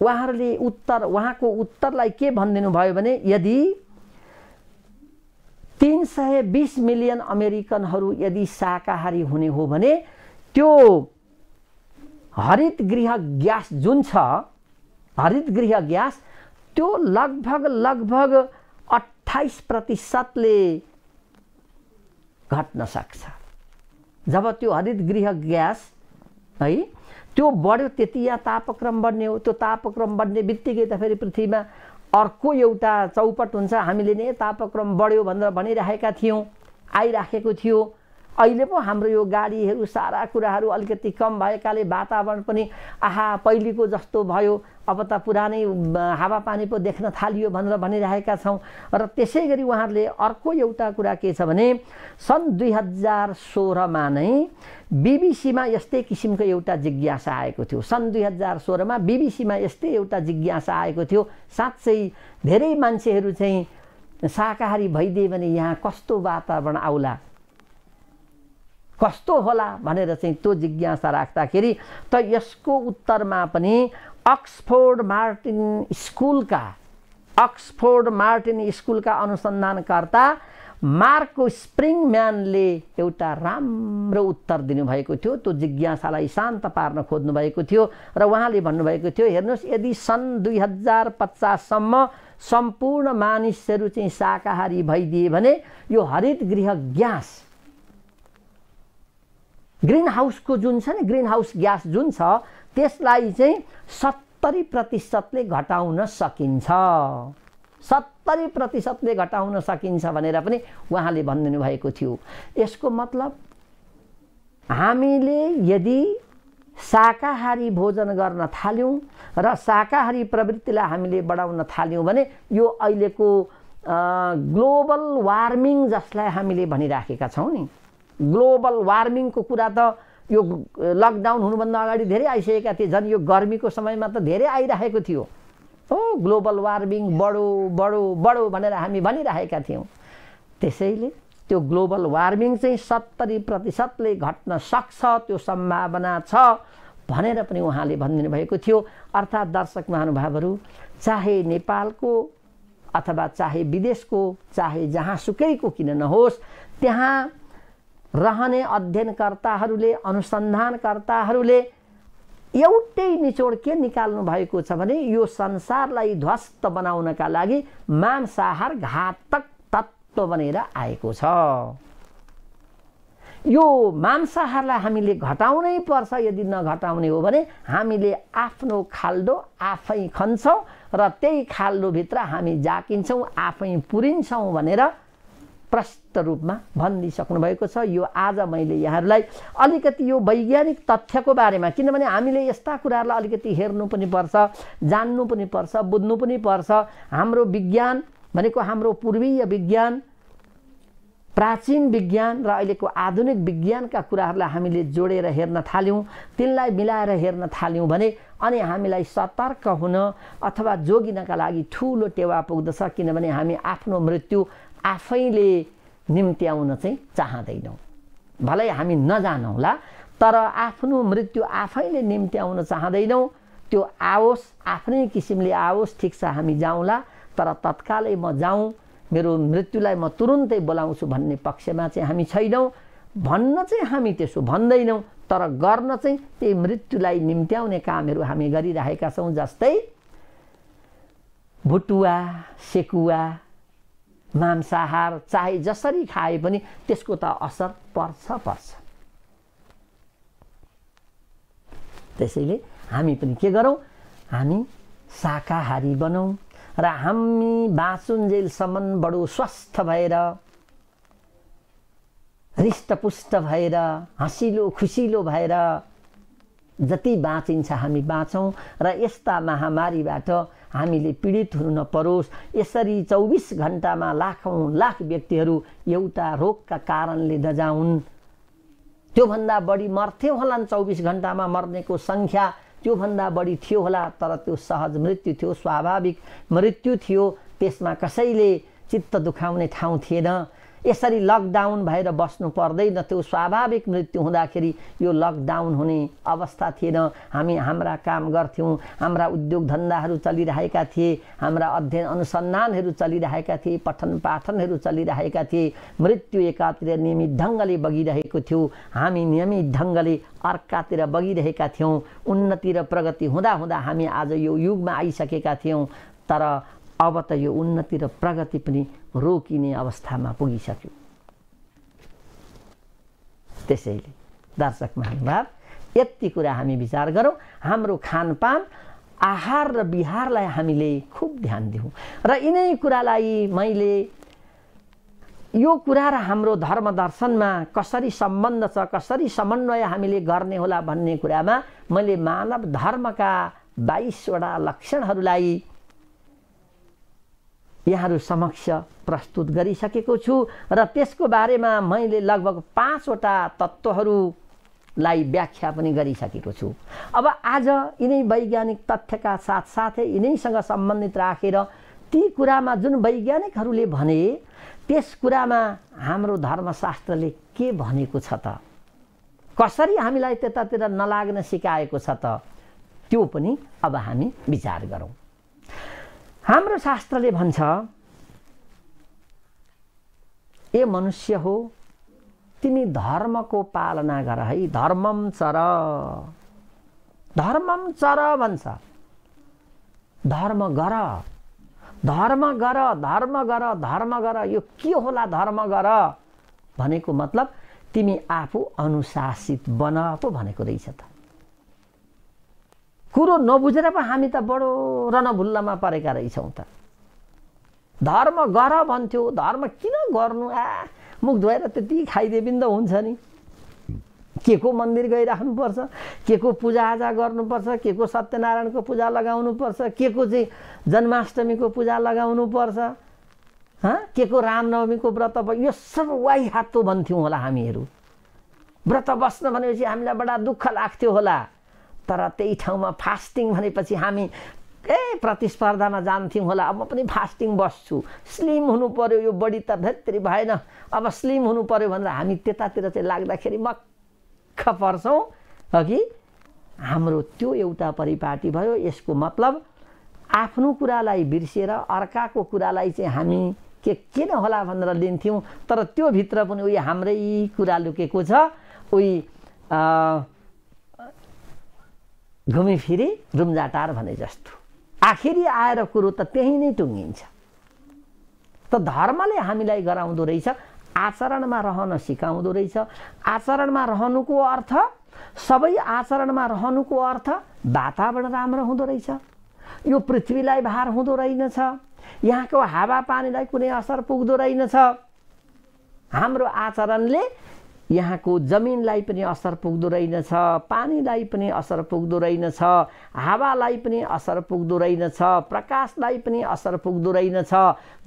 उहाँको उत्तरलाई के भनिदिनु भयो भने यदि 320 मिलियन अमेरिकनहरू यदि शाकाहारी हुने हो भने त्यो हरित गृह ग्यास जुन छ, हरित गृह ग्यास त्यो लगभग 28%ले घट्न सक्छ। जब त्यो हरित गृह ग्यास है त्यो बढ्यो, त्यति यहाँ तापक्रम बढ्ने हो। त्यो तापक्रम बढ्ने बित्तिकै त फेरि पृथ्वीमा अर्को एउटा चौपट हुन्छ। हामीले नै तापक्रम बढ्यो भनेर भनिरहेका थियौँ, आइराखेको थियो। अहिले पो हाम्रो यो गाडीहरू सारा कुराहरू अलिकति कम भएकाले वातावरण पनि पहिलेको जस्तो भयो, अब त पुरानै हावापानी पो देख्न थालियो भनेर भनिरहेका छौँ। र त्यसै गरी उहाँहरूले अर्को एउटा कुरा के छ भने सन् 2016मा नै बीबीसीमा यस्तै किसिमको एउटा जिज्ञासा आएको थियो। सन् 2016मा बीबीसीमा यस्तै एउटा जिज्ञासा आएको थियो, साँच्चै धेरै मान्छेहरू चाहिँ शाकाहारी भइदिए भने यहाँ कस्तो वातावरण आउला, कस्तो होला भनेर चाहिँ त्यो जिज्ञासा राख्दाखेरि त यसको उत्तरमा पनि अक्सफोर्ड मार्टिन स्कुलका अनुसन्धानकर्ता मार्को स्प्रिङम्यानले एउटा राम्रो उत्तर दिनुभएको थियो। त्यो जिज्ञासालाई शान्त पार्न खोज्नु भएको थियो र उहाँले भन्नुभएको थियो, हेर्नुहोस्, यदि सन् 2050सम्म सम्पूर्ण मानिसहरू चाहिँ शाकाहारी भइदिए भने यो हरित गृह ग्यास, ग्रीन हाउसको जुन छ नि, ग्रीन हाउस ग्यास जुन छ, त्यसलाई चाहिँ 70%ले घटाउन सकिन्छ। 70%ले घटाउन सकिन्छ भनेर पनि उहाँले भनिदिनु भएको थियो। यसको मतलब हामीले यदि शाकाहारी भोजन गर्न थाल्यौँ र शाकाहारी प्रवृत्तिलाई हामीले बढाउन थाल्यौँ भने यो अहिलेको ग्लोबल वार्मिङ जसलाई हामीले भनिराखेका छौँ नि, ग्लोबल वार्मिङको कुरा त यो लकडाउन हुनुभन्दा अगाडि धेरै आइसकेका थिए। झन् यो गर्मीको समयमा त धेरै आइरहेको थियो। ग्लोबल वार्मिङ बढो भनेर हामी भनिरहेका थियौँ। त्यसैले त्यो ग्लोबल वार्मिङ चाहिँ 70%ले घट्न सक्छ, त्यो सम्भावना छ भनेर पनि उहाँले भनिदिनु भएको थियो। अर्थात् दर्शक महानुभावहरू, चाहे नेपालको अथवा चाहे विदेशको, चाहे जहाँसुकैको किन नहोस्, त्यहाँ रहने अध्ययनकर्ताहरूले, अनुसन्धानकर्ताहरूले एउटै निचोड के निकाल्नु भएको छ भने यो संसारलाई ध्वस्त बनाउनका लागि मांसाहार घातक तत्त्व बनेर आएको छ। यो मांसाहारलाई हामीले घटाउनै पर्छ। यदि नघटाउने हो भने हामीले आफ्नो खाल्डो आफै खन्छौँ र त्यही खाल्डोभित्र हामी जाकिन्छौँ, आफै पुरिन्छौँ भनेर प्रष्ट रूपमा भनिदिइसक्नु भएको छ। यो आज मैले यहाँहरूलाई अलिकति यो वैज्ञानिक तथ्यको बारेमा, किनभने हामीले यस्ता कुराहरूलाई अलिकति हेर्नु पनि पर्छ, जान्नु पनि पर्छ, बुझ्नु पनि पर्छ। हाम्रो विज्ञान भनेको हाम्रो पूर्वीय विज्ञान, प्राचीन विज्ञान र अहिलेको आधुनिक विज्ञानका कुराहरूलाई हामीले जोडेर हेर्न थाल्यौँ, तिनलाई मिलाएर हेर्न थाल्यौँ भने अनि हामीलाई सतर्क हुन अथवा जोगिनका लागि ठुलो टेवा पुग्दछ। किनभने हामी आफ्नो मृत्यु आफैले निम्त्याउन चाहिँ चाहँदैनौँ। भलै हामी नजानौँला, तर आफ्नो मृत्यु आफैले निम्त्याउन चाहँदैनौँ। त्यो आओस्, आफ्नै किसिमले आओस्, ठिक छ हामी जाउँला, तर तत्कालै म जाउँ, मेरो मृत्युलाई म तुरुन्तै बोलाउँछु भन्ने पक्षमा चाहिँ हामी छैनौँ। भन्न चाहिँ हामी त्यसो भन्दैनौँ, तर गर्न चाहिँ त्यही मृत्युलाई निम्त्याउने कामहरू हामी गरिरहेका छौँ। जस्तै भुटुवा, सेकुवा, मांसाहार चाहे जसरी खाए पनि त्यसको त असर पर्छ। त्यसैले हामी पनि के गरौँ, हामी शाकाहारी बनौँ र हामी बाँचुन्जेलसम्म बडो स्वस्थ भएर, हृष्टपुष्ट भएर, हँसिलो खुसिलो भएर जति बाँचिन्छ हामी बाँचौँ र यस्ता महामारीबाट हामीले पीडित हुनु नपरोस्। यसरी 24 घण्टामा लाखौं लाख व्यक्तिहरू एउटा रोगका कारणले नजाउन्। त्योभन्दा बढी मर्थे होलान्, 24 घण्टामा मर्नेको संख्या त्योभन्दा बढी थियो होला, तर त्यो सहज मृत्यु थियो, स्वाभाविक मृत्यु थियो। त्यसमा कसैले चित्त दुखाउने ठाउँ थिएन। यसरी लकडाउन भएर बस्नु पर्दैन थियो। स्वाभाविक मृत्यु हुँदाखेरि यो लकडाउन हुने अवस्था थिएन। हामी हाम्रा काम गर्थ्यौँ, हाम्रा उद्योग धन्दाहरू चलिरहेका थिए, हाम्रा अध्ययन अनुसन्धानहरू चलिरहेका थिए, पठन पाठनहरू चलिरहेका थिए। मृत्यु एकातिर नियमित ढङ्गले बगिरहेको थियो, हामी नियमित ढङ्गले अर्कातिर बगिरहेका थियौँ। उन्नति र प्रगति हुँदा हुँदा हामी आज यो युगमा आइसकेका थियौँ। तर अब त यो उन्नति र प्रगति पनि रोकिने अवस्थामा पुगिसक्यो। त्यसैले दर्शक महानुभाव, यति कुरा हामी विचार गरौँ। हाम्रो खानपान, आहार र विहारलाई हामीले खुब ध्यान दिउँ र यिनै कुरालाई मैले यो कुरा र हाम्रो धर्म दर्शनमा कसरी सम्बन्ध छ, कसरी समन्वय हामीले गर्ने होला भन्ने कुरामा मैले मानव धर्मका 22 वटा लक्षणहरूलाई यहाँहरू समक्ष प्रस्तुत गरिसकेको छु र त्यसको बारेमा मैले लगभग 5 वटा तत्त्वहरूलाई व्याख्या पनि गरिसकेको छु। अब आज यिनै वैज्ञानिक तथ्यका साथसाथै यिनैसँग सम्बन्धित राखेर ती कुरामा जुन वैज्ञानिकहरूले भने त्यस कुरामा हाम्रो धर्मशास्त्रले के भनेको छ त, कसरी हामीलाई त्यतातिर नलाग्न सिकाएको छ त, त्यो पनि अब हामी विचार गरौँ। हाम्रो शास्त्रले भन्छ, ए मनुष्य हो, तिमी धर्मको पालना गर है। धर्मम चर, धर्मम चर भन्छ। धर्म गर, धर्म गर, धर्म गर, धर्म गर। यो के होला धर्म गर भनेको मतलब तिमी आफू अनुशासित बन पो भनेको रहेछ त। कुरो नबुझेर पो हामी त बडो रणभुल्लामा परेका रहेछौँ त। धर्म गर भन्थ्यो, धर्म किन गर्नु? मुख धोएर त्यति खाइदिए पनि त हुन्छ नि। के को मन्दिर गइराख्नुपर्छ, के को पूजाआजा गर्नुपर्छ, के को सत्यनारायणको पूजा लगाउनुपर्छ, के को चाहिँ जन्माष्टमीको पूजा लगाउनुपर्छ, के को रामनवमीको व्रत, यो सब वाइहातो भन्थ्यौँ होला हामीहरू। व्रत बस्न भनेपछि हामीलाई बडा दुःख लाग्थ्यो होला। तर त्यही ठाउँमा फास्टिङ भनेपछि हामी प्रतिस्पर्धामा जान्थ्यौँ होला। अब म पनि फास्टिङ बस्छु, स्लिम हुनु पर्यो, यो बडी त भेत्री भएन, अब स्लिम हुनु पर्यो भनेर हामी त्यतातिर चाहिँ लाग्दाखेरि मक्ख पर्छौँ कि हाम्रो त्यो एउटा परिपाटी भयो। यसको मतलब आफ्नो कुरालाई बिर्सेर अर्काको कुरालाई चाहिँ हामी के किन होला भनेर लिन्थ्यौँ। तर त्यो भित्र पनि उही हाम्रै कुरा लुकेको छ। उही घुमीफिरी रुम्जाटार भने जस्तो आखिरी आएर कुरो त त्यही नै टुङ्गिन्छ। त धर्मले हामीलाई गराउँदो रहेछ, आचरणमा रहन सिकाउँदो रहेछ। आचरणमा रहनुको अर्थ, सबै आचरणमा रहनुको अर्थ वातावरण राम्रो हुँदो रहेछ, यो पृथ्वीलाई भार हुँदो रहेनछ, यहाँको हावापानीलाई कुनै असर पुग्दो रहेनछ। हाम्रो आचरणले यहाँको जमिनलाई पनि असर पुग्दो रहेनछ, पानीलाई पनि असर पुग्दो रहेनछ, हावालाई पनि असर पुग्दो रहेनछ, प्रकाशलाई पनि असर पुग्दो रहेनछ,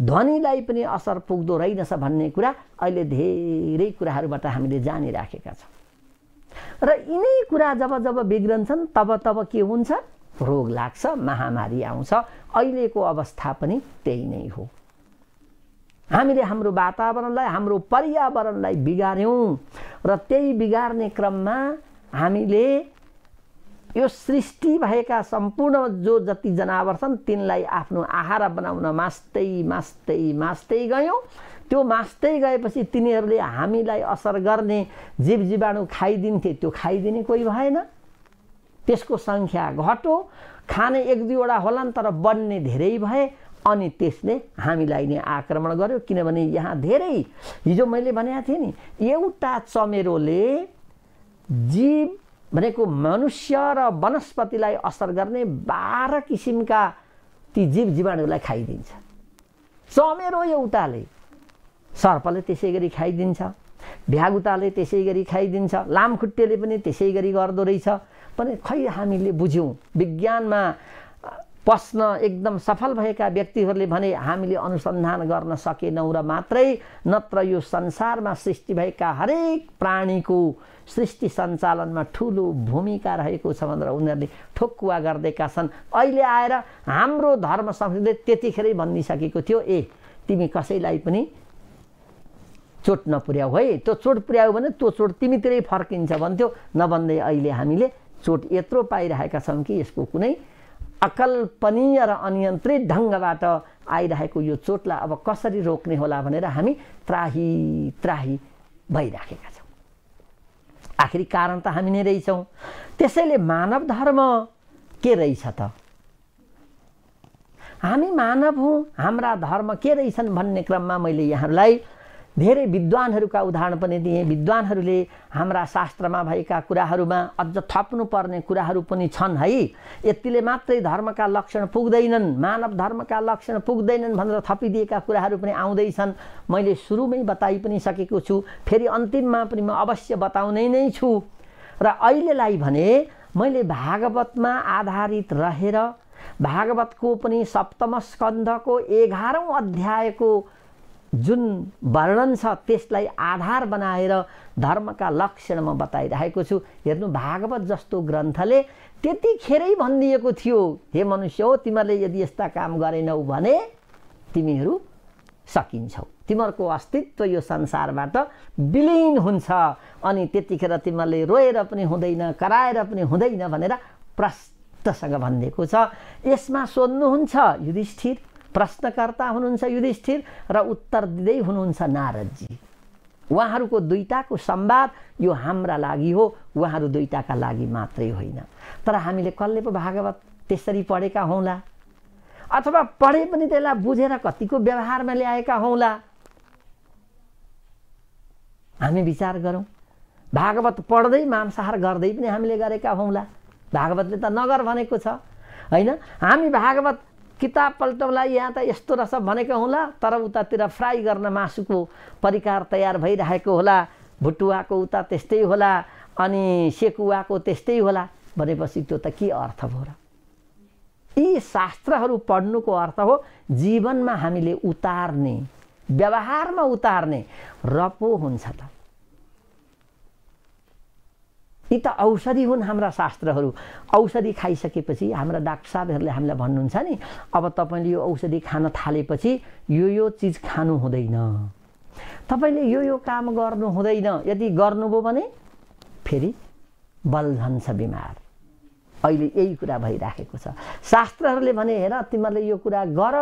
ध्वनिलाई पनि असर पुग्दो रहेनछ भन्ने कुरा अहिले धेरै कुराहरूबाट हामीले जानिराखेका छौँ। र यिनै कुरा जब जब बिग्रन्छन् तब तब के हुन्छ? रोग लाग्छ, महामारी आउँछ। अहिलेको अवस्था पनि त्यही नै हो। हामीले हाम्रो वातावरणलाई, हाम्रो पर्यावरणलाई बिगार्यौँ र त्यही बिगार्ने क्रममा हामीले यो सृष्टि भएका सम्पूर्ण जो जति जनावर छन् तिनलाई आफ्नो आहार बनाउन मास्दै गयौँ। त्यो मास्दै गएपछि तिनीहरूले हामीलाई असर गर्ने जीवजीवाणु खाइदिन्थे, त्यो खाइदिने कोही भएन। त्यसको सङ्ख्या घट्यो, खाने 1-2 वटा होलान् तर बन्ने धेरै भए, अनि त्यसले हामीलाई नै आक्रमण गर्यो। किनभने यहाँ धेरै, हिजो मैले भनेको थिएँ नि, एउटा चमेरोले जीव भनेको मनुष्य र वनस्पतिलाई असर गर्ने 12 किसिमका ती जीव जीवाणुलाई खाइदिन्छ। चमेरो एउटाले, सर्पले त्यसै गरी खाइदिन्छ, भ्यागुताले त्यसै गरी खाइदिन्छ, लामखुट्टेले पनि त्यसै गरी गर्दो रहेछ। पनि खै हामीले बुझ्यौँ। विज्ञानमा पस्न एकदम सफल भएका व्यक्तिहरूले भने हामीले अनुसन्धान गर्न सकेनौँ र मात्रै, नत्र यो संसारमा सृष्टि भएका हरेक प्राणीको सृष्टि सञ्चालनमा ठुलो भूमिका रहेको छ भनेर उनीहरूले ठोक्कुवा गर्दैका छन्। अहिले आएर हाम्रो धर्म संस्कृतिले त्यतिखेरै भनिसकेको थियो, ए तिमी कसैलाई पनि चोट नपुर्याऊ है, त्यो चोट पुर्यायो भने त्यो चोट तिमीतिरै फर्किन्छ भन्थ्यो। नभन्दै अहिले हामीले चोट यत्रो पाइरहेका छौँ कि यसको कुनै अकल्पनीय र अनियन्त्रित ढङ्गबाट आइरहेको यो चोटलाई अब कसरी रोक्ने होला भनेर हामी त्राही त्राही भइराखेका छौँ। आखिरी कारण त हामी नै रहेछौँ। त्यसैले मानव धर्म के रहेछ त? हामी मानव हौँ, हाम्रा धर्म के रहेछन् भन्ने क्रममा मैले यहाँहरूलाई धेरै विद्वानहरूका उदाहरण पनि दिएँ। विद्वानहरूले हाम्रा शास्त्रमा भएका कुराहरूमा अझ थप्नुपर्ने कुराहरू पनि छन् है। यतिले मात्रै धर्मका लक्षण पुग्दैनन्, मानव धर्मका लक्षण पुग्दैनन् भनेर थपिदिएका कुराहरू पनि आउँदैछन्। मैले सुरुमै बताइ पनि सकेको छु, फेरि अन्तिममा पनि म अवश्य बताउने नै छु। र अहिलेलाई भने मैले भागवतमा आधारित रहेर भागवतको पनि सप्तम स्कन्धको 11औं अध्यायको जुन वर्णन छ त्यसलाई आधार बनाएर धर्मका लक्षण म बताइरहेको छु। हेर्नु, भागवत जस्तो ग्रन्थले त्यतिखेरै भनिदिएको थियो, हे मनुष्य हो, तिमीहरूले यदि यस्ता काम गरेनौ भने तिमीहरू सकिन्छौ, तिमीहरूको अस्तित्व यो संसारबाट विलीन हुन्छ, अनि त्यतिखेर तिमीहरूले रोएर पनि हुँदैन, कराएर पनि हुँदैन भनेर प्रष्टसँग भनिदिएको छ। यसमा सोध्नुहुन्छ युधिष्ठिर, प्रश्नकर्ता हुनुहुन्छ युधिष्ठिर र उत्तर दिँदै हुनुहुन्छ नारदजी। उहाँहरूको दुईटाको संवाद यो हाम्रा लागि हो, उहाँहरू दुईटाका लागि मात्रै होइन। तर हामीले कसले पो भागवत त्यसरी पढेका हौँला, अथवा पढे पनि त्यसलाई बुझेर कतिको व्यवहारमा ल्याएका हौँला? हामी विचार गरौँ। भागवत पढ्दै मांसाहार गर्दै पनि हामीले गरेका हौँला? भागवतले त नगर भनेको छ होइन। हामी भागवत किताब पल्टाउँलाई यहाँ त यस्तो रहेछ भनेको होला, तर उतातिर फ्राई गर्न मासुको परिकार तयार भइरहेको होला, भुटुवाको उता त्यस्तै होला, अनि सेकुवाको त्यस्तै होला भनेपछि त्यो त के अर्थ भयो र? यी शास्त्रहरू पढ्नुको अर्थ हो जीवनमा हामीले उतार्ने, व्यवहारमा उतार्ने। र पो हुन्छ त यी त औषधि हुन् हाम्रा शास्त्रहरू। औषधि खाइसकेपछि हाम्रा डाक्टर साहबहरूले हामीलाई भन्नुहुन्छ नि, अब तपाईँले यो औषधि खान थालेपछि यो चिज खानु हुँदैन, तपाईँले यो काम गर्नु हुँदैन। यदि गर्नुभयो भने फेरि बल्झन्छ बिमार। अहिले यही कुरा भइराखेको छ। शास्त्रहरूले भने हेर तिमीहरूले यो कुरा गर,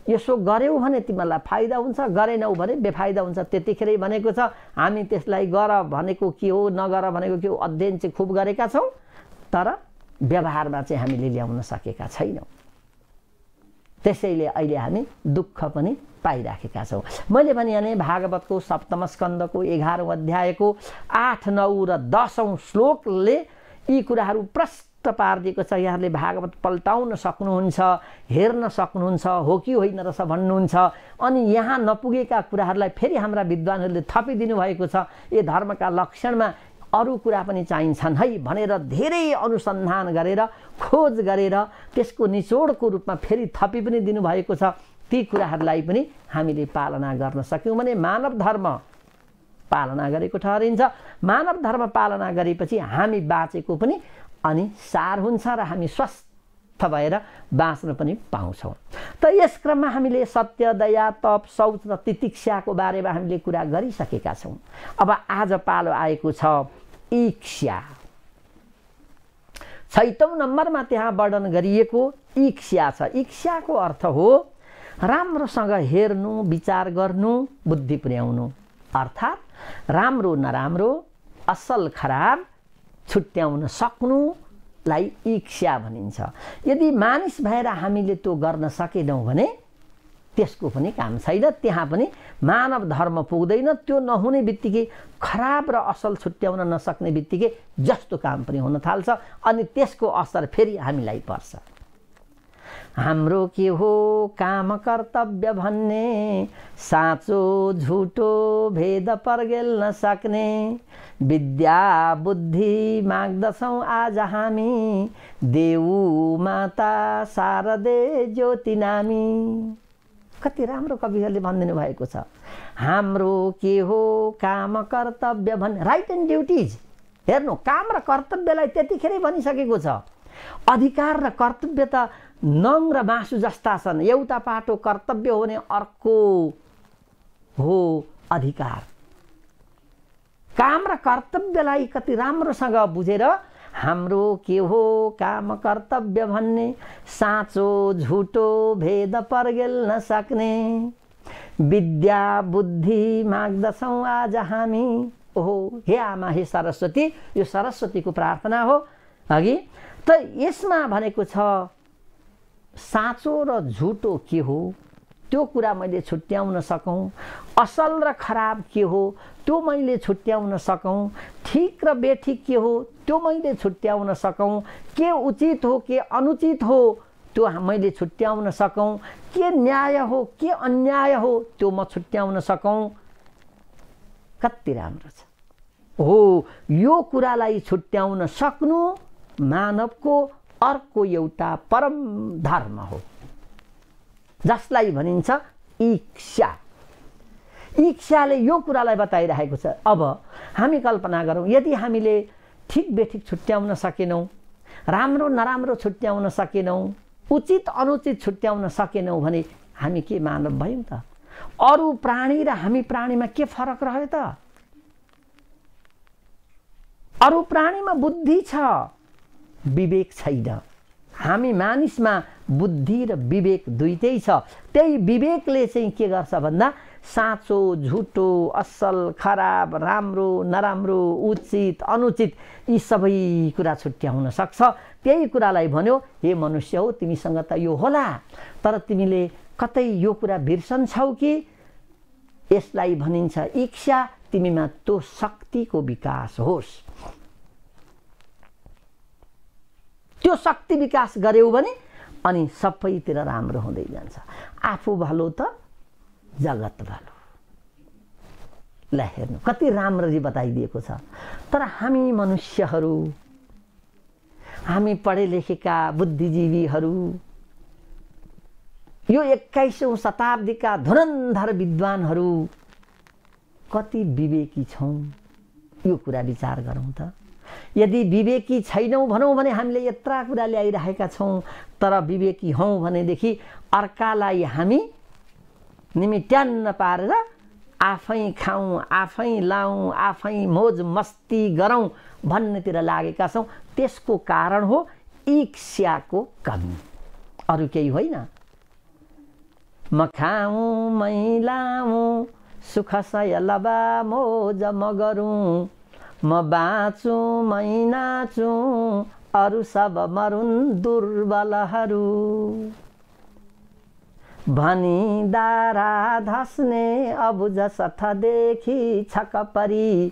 यसो गर्यौ भने तिमीहरूलाई फाइदा हुन्छ, गरेनौ भने बेफाइदा हुन्छ, त्यतिखेरै भनेको छ। हामी त्यसलाई गर भनेको के हो, नगर भनेको के हो अध्ययन चाहिँ खुब गरेका छौँ, तर व्यवहारमा चाहिँ हामीले ल्याउन सकेका छैनौँ। त्यसैले अहिले हामी दुःख पनि पाइराखेका छौँ। मैले भने भागवतको सप्तम स्कन्धको 11औं अध्यायको 8, 9 र 10औं श्लोकले यी कुराहरू प्रष्ट पारिदिएको छ। यहाँहरूले भागवत पल्टाउन सक्नुहुन्छ, हेर्न सक्नुहुन्छ, हो कि होइन रहेछ भन्नुहुन्छ। अनि यहाँ नपुगेका कुराहरूलाई फेरि हाम्रा विद्वानहरूले थपिदिनु भएको छ। यो धर्मका लक्षणमा अरू कुरा पनि चाहिन्छन् है भनेर धेरै अनुसन्धान गरेर, खोज गरेर त्यसको निचोडको रूपमा फेरि थपि पनि दिनुभएको छ। ती कुराहरूलाई पनि हामीले पालना गर्न सक्यौँ भने मानव धर्म पालना गरेको ठहरिन्छ। मानव धर्म पालना गरेपछि हामी बाँचेको पनि अनि सार हुन्छ र हामी स्वस्थ भएर बाँच्न पनि पाउँछौँ। त यस क्रममा हामीले सत्य, दया, तप, शौच र तितिक्षाको बारेमा हामीले कुरा गरिसकेका छौँ। अब आज पालो आएको छ ईर्ष्या। 6औं नम्बरमा त्यहाँ वर्णन गरिएको ईर्ष्या छ। ईर्ष्याको अर्थ हो राम्रोसँग हेर्नु, विचार गर्नु, बुद्धि पुर्याउनु। अर्थात् राम्रो नराम्रो, असल खराब छुट्याउन सक्नुलाई ईर्ष्या भनिन्छ। यदि मानिस भएर हामीले त्यो गर्न सकेनौँ भने त्यसको पनि काम छैन, त्यहाँ पनि मानव धर्म पुग्दैन। त्यो नहुने बित्तिकै खराब र असल छुट्याउन नसक्ने बित्तिकै जस्तो काम पनि हुन थाल्छ, अनि त्यसको असर फेरि हामीलाई पर्छ। हाम्रो के हो काम कर्तव्य भन्ने, साँचो झुटो भेद पर्गेल नसक्ने, विद्या बुद्धि माग्दछौँ आज हामी, देऊ माता शारदे ज्योति नामी। कति राम्रो कविहरूले भनिदिनु भएको छ। हाम्रो के हो काम कर्तव्य भन्ने, राइट एन्ड ड्युटिज। हेर्नु, काम र कर्तव्यलाई त्यतिखेरै भनिसकेको छ। अधिकार र कर्तव्य त नङ र मासु जस्ता छन्। एउटा पाटो कर्तव्य हो भने अर्को हो अधिकार। काम र कर्तव्यलाई कति राम्रोसँग बुझेर हाम्रो के हो काम कर्तव्य भन्ने, साँचो झुटो भेद पर्गेल्न सक्ने, विद्या बुद्धि माग्दछौँ आज हामी। ओहो हे आमा, हे सरस्वती, यो सरस्वतीको प्रार्थना हो अघि। त यसमा भनेको छ साँचो र झुटो के हो त्यो कुरा मैले छुट्याउन सकौँ, असल र खराब के हो त्यो मैले छुट्याउन सकौँ, ठीक र बेठिक के हो त्यो मैले छुट्याउन सकौँ, के उचित हो के अनुचित हो त्यो मैले छुट्याउन सकौँ, के न्याय हो के अन्याय हो त्यो म छुट्याउन सकौँ। कति राम्रो छ हो। यो कुरालाई छुट्याउन सक्नु मानवको अर्को एउटा परम धर्म हो, जसलाई भनिन्छ इच्छा। इच्छाले यो कुरालाई बताइरहेको छ। अब हामी कल्पना गरौँ, यदि हामीले ठिक बेठिक छुट्याउन सकेनौँ, राम्रो नराम्रो छुट्याउन सकेनौँ, उचित अनुचित छुट्याउन सकेनौँ भने हामी के मानव भयौँ त? अरू प्राणी र हामी प्राणीमा के फरक रह्यो त? अरू प्राणीमा बुद्धि छ, विवेक छैन। हामी मानिसमा बुद्धि र विवेक दुईटै छ। त्यही विवेकले चाहिँ के गर्छ भन्दा साँचो झुटो असल खराब राम्रो नराम्रो उचित अनुचित यी सबै कुरा छुट्याउन सक्छ। त्यही कुरालाई भन्यो, हे मनुष्य हो तिमीसँग त यो होला, तर तिमीले कतै यो कुरा बिर्सन्छौ कि? यसलाई भनिन्छ इच्छा। तिमीमा त्यो शक्तिको विकास होस्। त्यो शक्ति विकास गर्यौ भने अनि सबैतिर राम्रो हुँदै जान्छ। आफू भलो त जगत भलो। ल हेर्नु कति राम्ररी बताइदिएको छ। तर हामी मनुष्यहरू, हामी पढे लेखेका बुद्धिजीवीहरू, यो 21औं शताब्दीका धुरन्धर विद्वानहरू कति विवेकी छौँ यो कुरा विचार गरौँ त। यदि विवेकी छैनौँ भनौँ भने हामीले यत्रा कुरा ल्याइरहेका छौँ, तर विवेकी हौँ भनेदेखि अर्कालाई हामी निमिट्यान्न पारेर आफै खाऊँ आफै लाऊँ आफै मोज मस्ती गरौँ भन्नेतिर लागेका छौँ। त्यसको कारण हो ईर्ष्याको कमी, अरू केही होइन। म खाऊँ मै लाऊँ सुख सय लबा मोज म गरूँ, म बाँचुँ मै नाचुँ अरू सब मरुन् दुर्बलहरू, भनी दारा धस्ने अबुझ सठदेखि छक परी,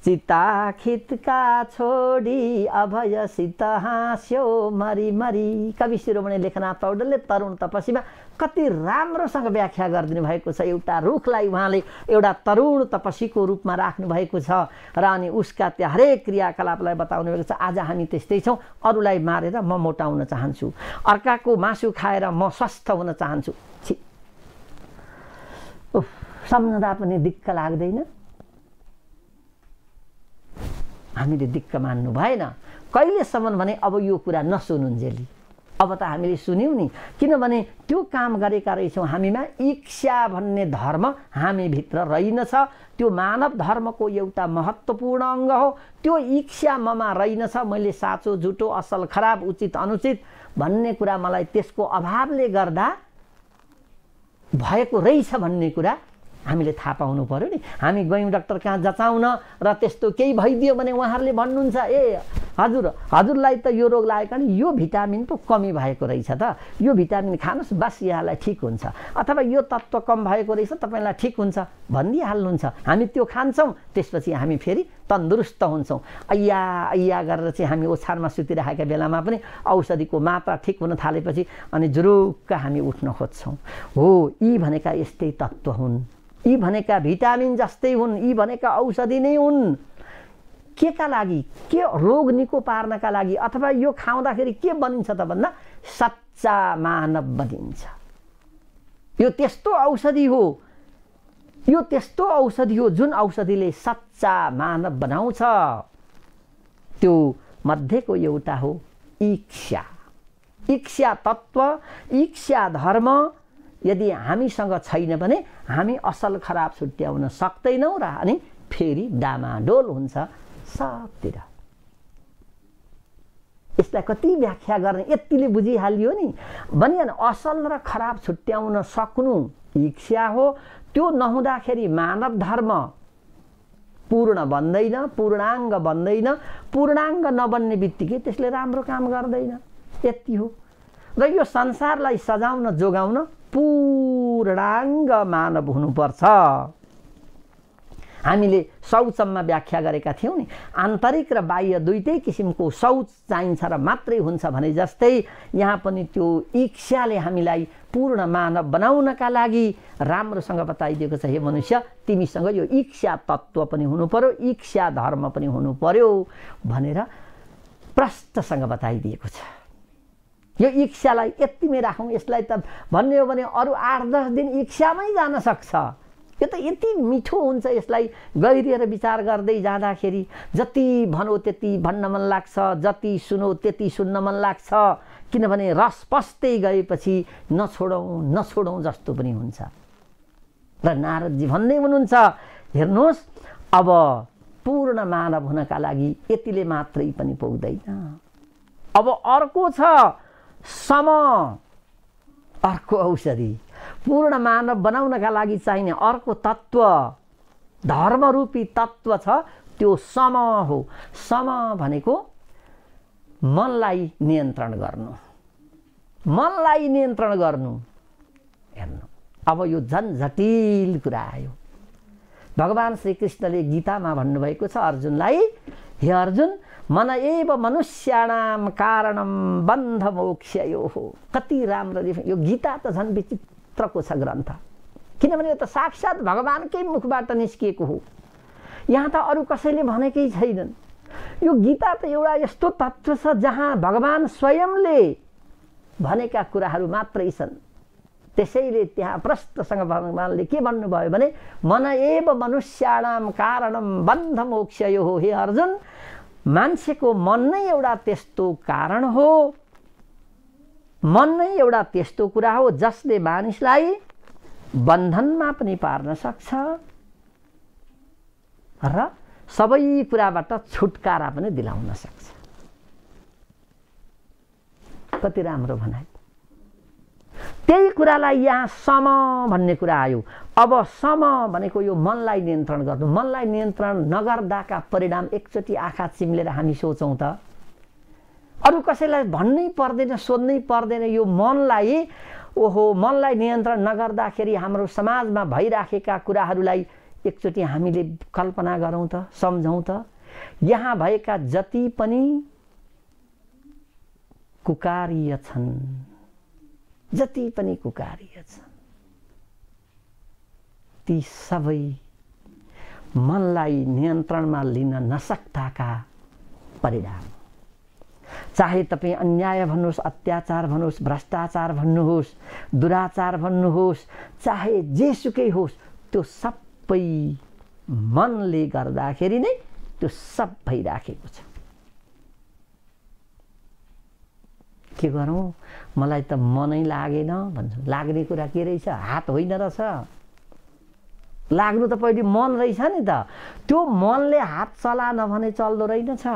चिता खितका छोडी अभयसित हाँस्यो मरी मरी। कवि शिरोमणि लेखनाथ पौडेलले तरुण तपसीमा कति राम्रोसँग व्याख्या गरिदिनु भएको छ। एउटा रुखलाई उहाँले एउटा तरुण तपसीको रूपमा राख्नु भएको छ र अनि उसका त्यो हरेक क्रियाकलापलाई बताउनु भएको छ। आज हामी त्यस्तै छौँ। अरूलाई मारेर म मोटाउन चाहन्छु, अर्काको मासु खाएर म स्वस्थ हुन चाहन्छु। सम्झँदा पनि दिक्क लाग्दैन? हामीले दिक्क मान्नु भएन। कहिलेसम्म भने अब यो कुरा नसुनुन्जेली। अब त हामीले सुन्यौँ नि, किनभने त्यो काम गरेका रहेछौँ। हामीमा इच्छा भन्ने धर्म हामीभित्र रहेनछ। त्यो मानव धर्मको एउटा महत्त्वपूर्ण अङ्ग हो। त्यो इच्छा ममा रहेनछ। मैले साँचो झुटो असल खराब उचित अनुचित भन्ने कुरा मलाई त्यसको अभावले गर्दा भएको रहेछ भन्ने कुरा हामीले थाहा पाउनु पर्यो नि। हामी गयौँ डाक्टर कहाँ जचाउन र त्यस्तो केही भइदियो भने उहाँहरूले भन्नुहुन्छ, ए हजुरलाई त यो रोग लागेको कारण यो भिटामिन पो कमी भएको रहेछ त, यो भिटामिन खानुहोस् बस यहाँलाई ठिक हुन्छ, अथवा यो तत्त्व कम भएको रहेछ तपाईँलाई ठिक हुन्छ भनिदिइहाल्नुहुन्छ। हामी त्यो खान्छौँ, त्यसपछि हामी फेरि तन्दुरुस्त हुन्छौँ। अय्या अय्या गरेर चाहिँ हामी ओछ्यानमा सुतिरहेका बेलामा पनि औषधिको मात्रा ठिक हुन थालेपछि अनि जुरुक्क हामी उठ्न खोज्छौँ। हो, यी भनेका यस्तै तत्त्व हुन्, यी भनेका भिटामिन जस्तै हुन्, यी भनेका औषधि नै हुन्। के का लागि? के रोग निको पार्नका लागि, अथवा यो खाउँदाखेरि के बनिन्छ त भन्दा सच्चा मानव बनिन्छ। यो त्यस्तो औषधि हो, यो त्यस्तो औषधि हो जुन औषधिले सच्चा मानव बनाउँछ। त्यो मध्येको एउटा हो इच्छा। इच्छा तत्त्व, इच्छा धर्म, यदि हामीसँग छैन भने हामी असल खराब छुट्याउन सक्दैनौँ र अनि फेरि डामाडोल हुन्छ सबतिर। यसलाई कति व्याख्या गर्ने यतिले बुझिहालियो नि। भनिएन असल र खराब छुट्याउन सक्नु इच्छा हो, त्यो नहुँदाखेरि मानव धर्म पूर्ण बन्दैन, पूर्णाङ्ग बन्दैन। पूर्णाङ्ग नबन्ने बित्तिकै त्यसले राम्रो काम गर्दैन, यति हो। र यो संसारलाई सजाउन जोगाउन पूर्णाङ्ग मानव हुनुपर्छ। हामीले शौचमा व्याख्या गरेका थियौँ नि, आन्तरिक र बाह्य दुईटै किसिमको शौच चाहिन्छ र मात्रै हुन्छ भने जस्तै यहाँ पनि त्यो इच्छाले हामीलाई पूर्ण मानव बनाउनका लागि राम्रोसँग बताइदिएको छ, हे मनुष्य तिमीसँग यो इच्छा तत्त्व पनि हुनु पर्यो, इच्छा धर्म पनि हुनु पर्यो भनेर प्रष्टसँग बताइदिएको छ। यो इच्छालाई यतिमै राखौँ, यसलाई त भन्ने हो भने अरू 8-10 दिन इच्छामै जान सक्छ। यो त यति मिठो हुन्छ, यसलाई गहिरिएर विचार गर्दै जाँदाखेरि जति भनौ त्यति भन्न मन लाग्छ, जति सुनौ त्यति सुन्न मन लाग्छ। किनभने रस पस्दै गएपछि नछोडौँ जस्तो पनि हुन्छ। र नारदजी भन्दै हुनुहुन्छ, हेर्नुहोस् अब पूर्ण मानव हुनका लागि यतिले मात्रै पनि पुग्दैन। अब अर्को छ सम, अर्को औषधि। पूर्ण मानव बनाउनका लागि चाहिने अर्को तत्त्व, धर्मरूपी तत्त्व छ, त्यो सम हो। सम भनेको मनलाई नियन्त्रण गर्नु, मनलाई नियन्त्रण गर्नु। हेर्नु अब यो झन् जटिल कुरा आयो। भगवान् श्रीकृष्णले गीतामा भन्नुभएको छ अर्जुनलाई, हे अर्जुन मन एव मनुष्याणाम कारणम बन्ध मोक्षयोः। कति राम्ररी यो गीता त झन् विचित्रको छ ग्रन्थ, किनभने यो त साक्षात् भगवानकै मुखबाट निस्किएको हो। यहाँ त अरू कसैले भनेकै छैनन्। यो गीता त एउटा यस्तो तत्त्व छ जहाँ भगवान स्वयंले भनेका कुराहरू मात्रै छन्। त्यसैले त्यहाँ प्रष्टसँग भगवानले के भन्नुभयो भने मन एव मनुष्याणाम कारणम बन्ध मोक्षयोः। हे अर्जुन मान्छेको मन नै एउटा त्यस्तो कारण हो, मन नै एउटा त्यस्तो कुरा हो जसले मानिसलाई बन्धनमा पनि पार्न सक्छ र सबै कुराबाट छुटकारा पनि दिलाउन सक्छ। कति राम्रो भनाइ। त्यही कुरालाई यहाँ सम भन्ने कुरा आयो। अब सम भनेको यो मनलाई नियन्त्रण गर्नु। मनलाई नियन्त्रण नगर्दाका परिणाम एकचोटि आँखा चिम्लेर हामी सोचौँ त, अरू कसैलाई भन्नै पर्दैन, सोध्नै पर्दैन। यो मनलाई मनलाई नियन्त्रण नगर्दाखेरि हाम्रो समाजमा भइराखेका कुराहरूलाई एकचोटि हामीले कल्पना गरौँ त, सम्झौँ त। यहाँ भएका जति पनि कुकार्य छन्, जति पनि कुकार्य छन्, ती सबै मनलाई नियन्त्रणमा लिन नसक्दाका परिणाम। चाहे तपाईँ अन्याय भन्नुहोस्, अत्याचार भन्नुहोस्, भ्रष्टाचार भन्नुहोस्, दुराचार भन्नुहोस्, चाहे जेसुकै होस्, त्यो सबै मनले गर्दाखेरि नै त्यो सब भइराखेको छ। के गरौँ, मलाई त मनै लागेन भन्छ। लाग्ने कुरा के रहेछ? हात होइन रहेछ, लाग्नु त पहिले मन रहेछ नि त। त्यो मनले हात चलान भने चल्दो रहेनछ।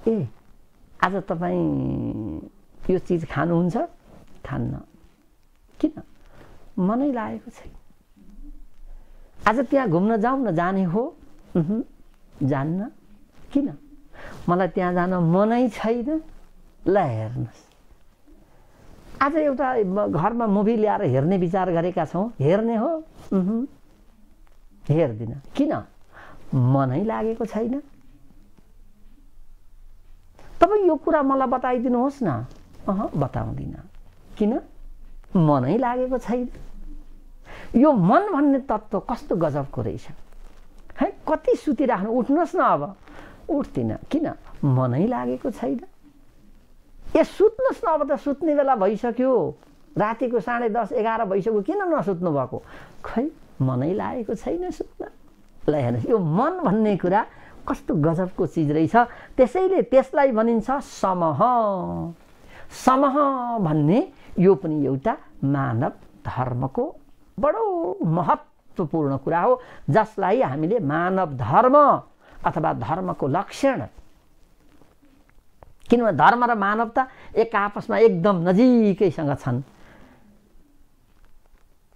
ए आज तपाईँ यो चिज खानुहुन्छ? खान्न। किन? मनै लागेको छैन। आज त्यहाँ घुम्न जाउँ न, जाने हो? जान्न। किन? मलाई त्यहाँ जान मनै छैन। ल हेर्नुहोस्, आज एउटा घरमा मुभी ल्याएर हेर्ने विचार गरेका छौँ, हेर्ने हो? हेर्दिन। किन? मनै लागेको छैन। तपाईँ यो कुरा मलाई बताइदिनुहोस् न। बताउँदिन। किन? मनै लागेको छैन। यो मन भन्ने तत्त्व कस्तो गजबको रहेछ है। कति सुतिराख्नु, उठ्नुहोस् न। अब उठ्दिन। किन? मनै लागेको छैन। ए सुत्नुहोस् न, अब त सुत्ने बेला भइसक्यो, रातिको 10:30-11 भइसक्यो, किन नसुत्नु भएको? खै मनै लागेको छैन सुत्न। ल हेर्नुहोस्, यो मन भन्ने कुरा कस्तो गजबको चिज रहेछ। त्यसैले त्यसलाई भनिन्छ समह। समह भन्ने यो पनि एउटा मानव धर्मको बडो महत्त्वपूर्ण कुरा हो, जसलाई हामीले मानव धर्म अथवा धर्मको लक्षण, किनभने धर्म र मानवता एक आपसमा एकदम नजिकैसँग छन्,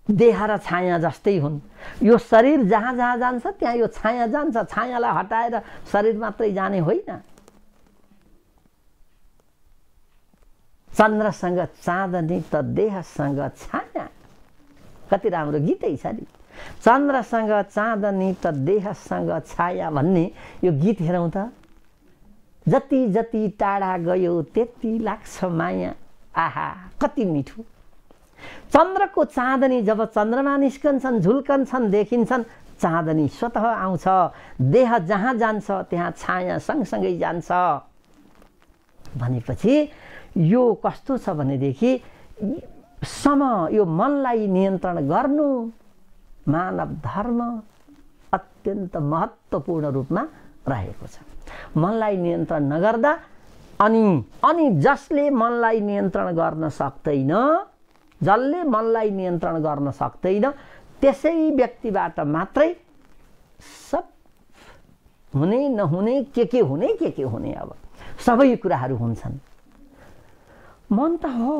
देह र छाया जस्तै हुन्। यो शरीर जहाँ जहाँ जान्छ त्यहाँ यो छाया जान्छ, छायालाई हटाएर शरीर मात्रै जाने होइन। चन्द्रसँग चाँदनी त देहसँग छाया, कति राम्रो गीतै छ नि। चन्द्रसँग चाँदनी त देहसँग छाया भन्ने यो गीत हेरौँ त, जति जति टाढा गयो त्यति लाग्छ माया, आहा कति मिठो। चन्द्रको चाँदनी जब चन्द्रमा निस्कन्छन्, झुल्कन्छन्, देखिन्छन्, चाँदनी स्वतः आउँछ, देह जहाँ जान्छ त्यहाँ छाया सँगसँगै जान्छ भनेपछि यो कस्तो छ भनेदेखि यो मनलाई नियन्त्रण गर्नु मानव धर्म अत्यन्त महत्त्वपूर्ण रूपमा रहेको छ। मनलाई नियन्त्रण नगर्दा अनि जसले मनलाई नियन्त्रण गर्न सक्दैन, जसले मनलाई नियन्त्रण गर्न सक्दैन, त्यसै व्यक्तिबाट मात्रै सब हुने नहुने के हुने अब सबै कुराहरू हुन्छन्। मन त हो,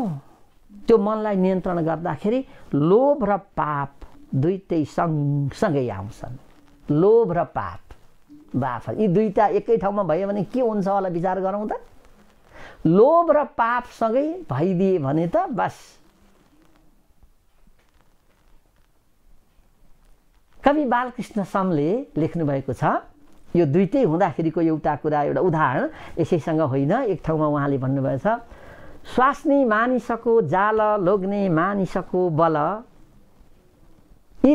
त्यो मनलाई नियन्त्रण गर्दाखेरि लोभ र पाप दुईटै सँगसँगै आउँछन्। लोभ र पाप, बाफ यी दुईटा एकै ठाउँमा भयो भने के हुन्छ होला विचार गरौँ त। लोभ र पाप सँगै भइदिए भने त बस। कवि बालकृष्ण समले लेख्नु भएको छ, यो दुईटै हुँदाखेरिको एउटा कुरा, एउटा उदाहरण यसैसँग होइन, एक ठाउँमा उहाँले भन्नुभएको छ, स्वास्नी मानिसको जाल लोग्ने मानिसको बल, यी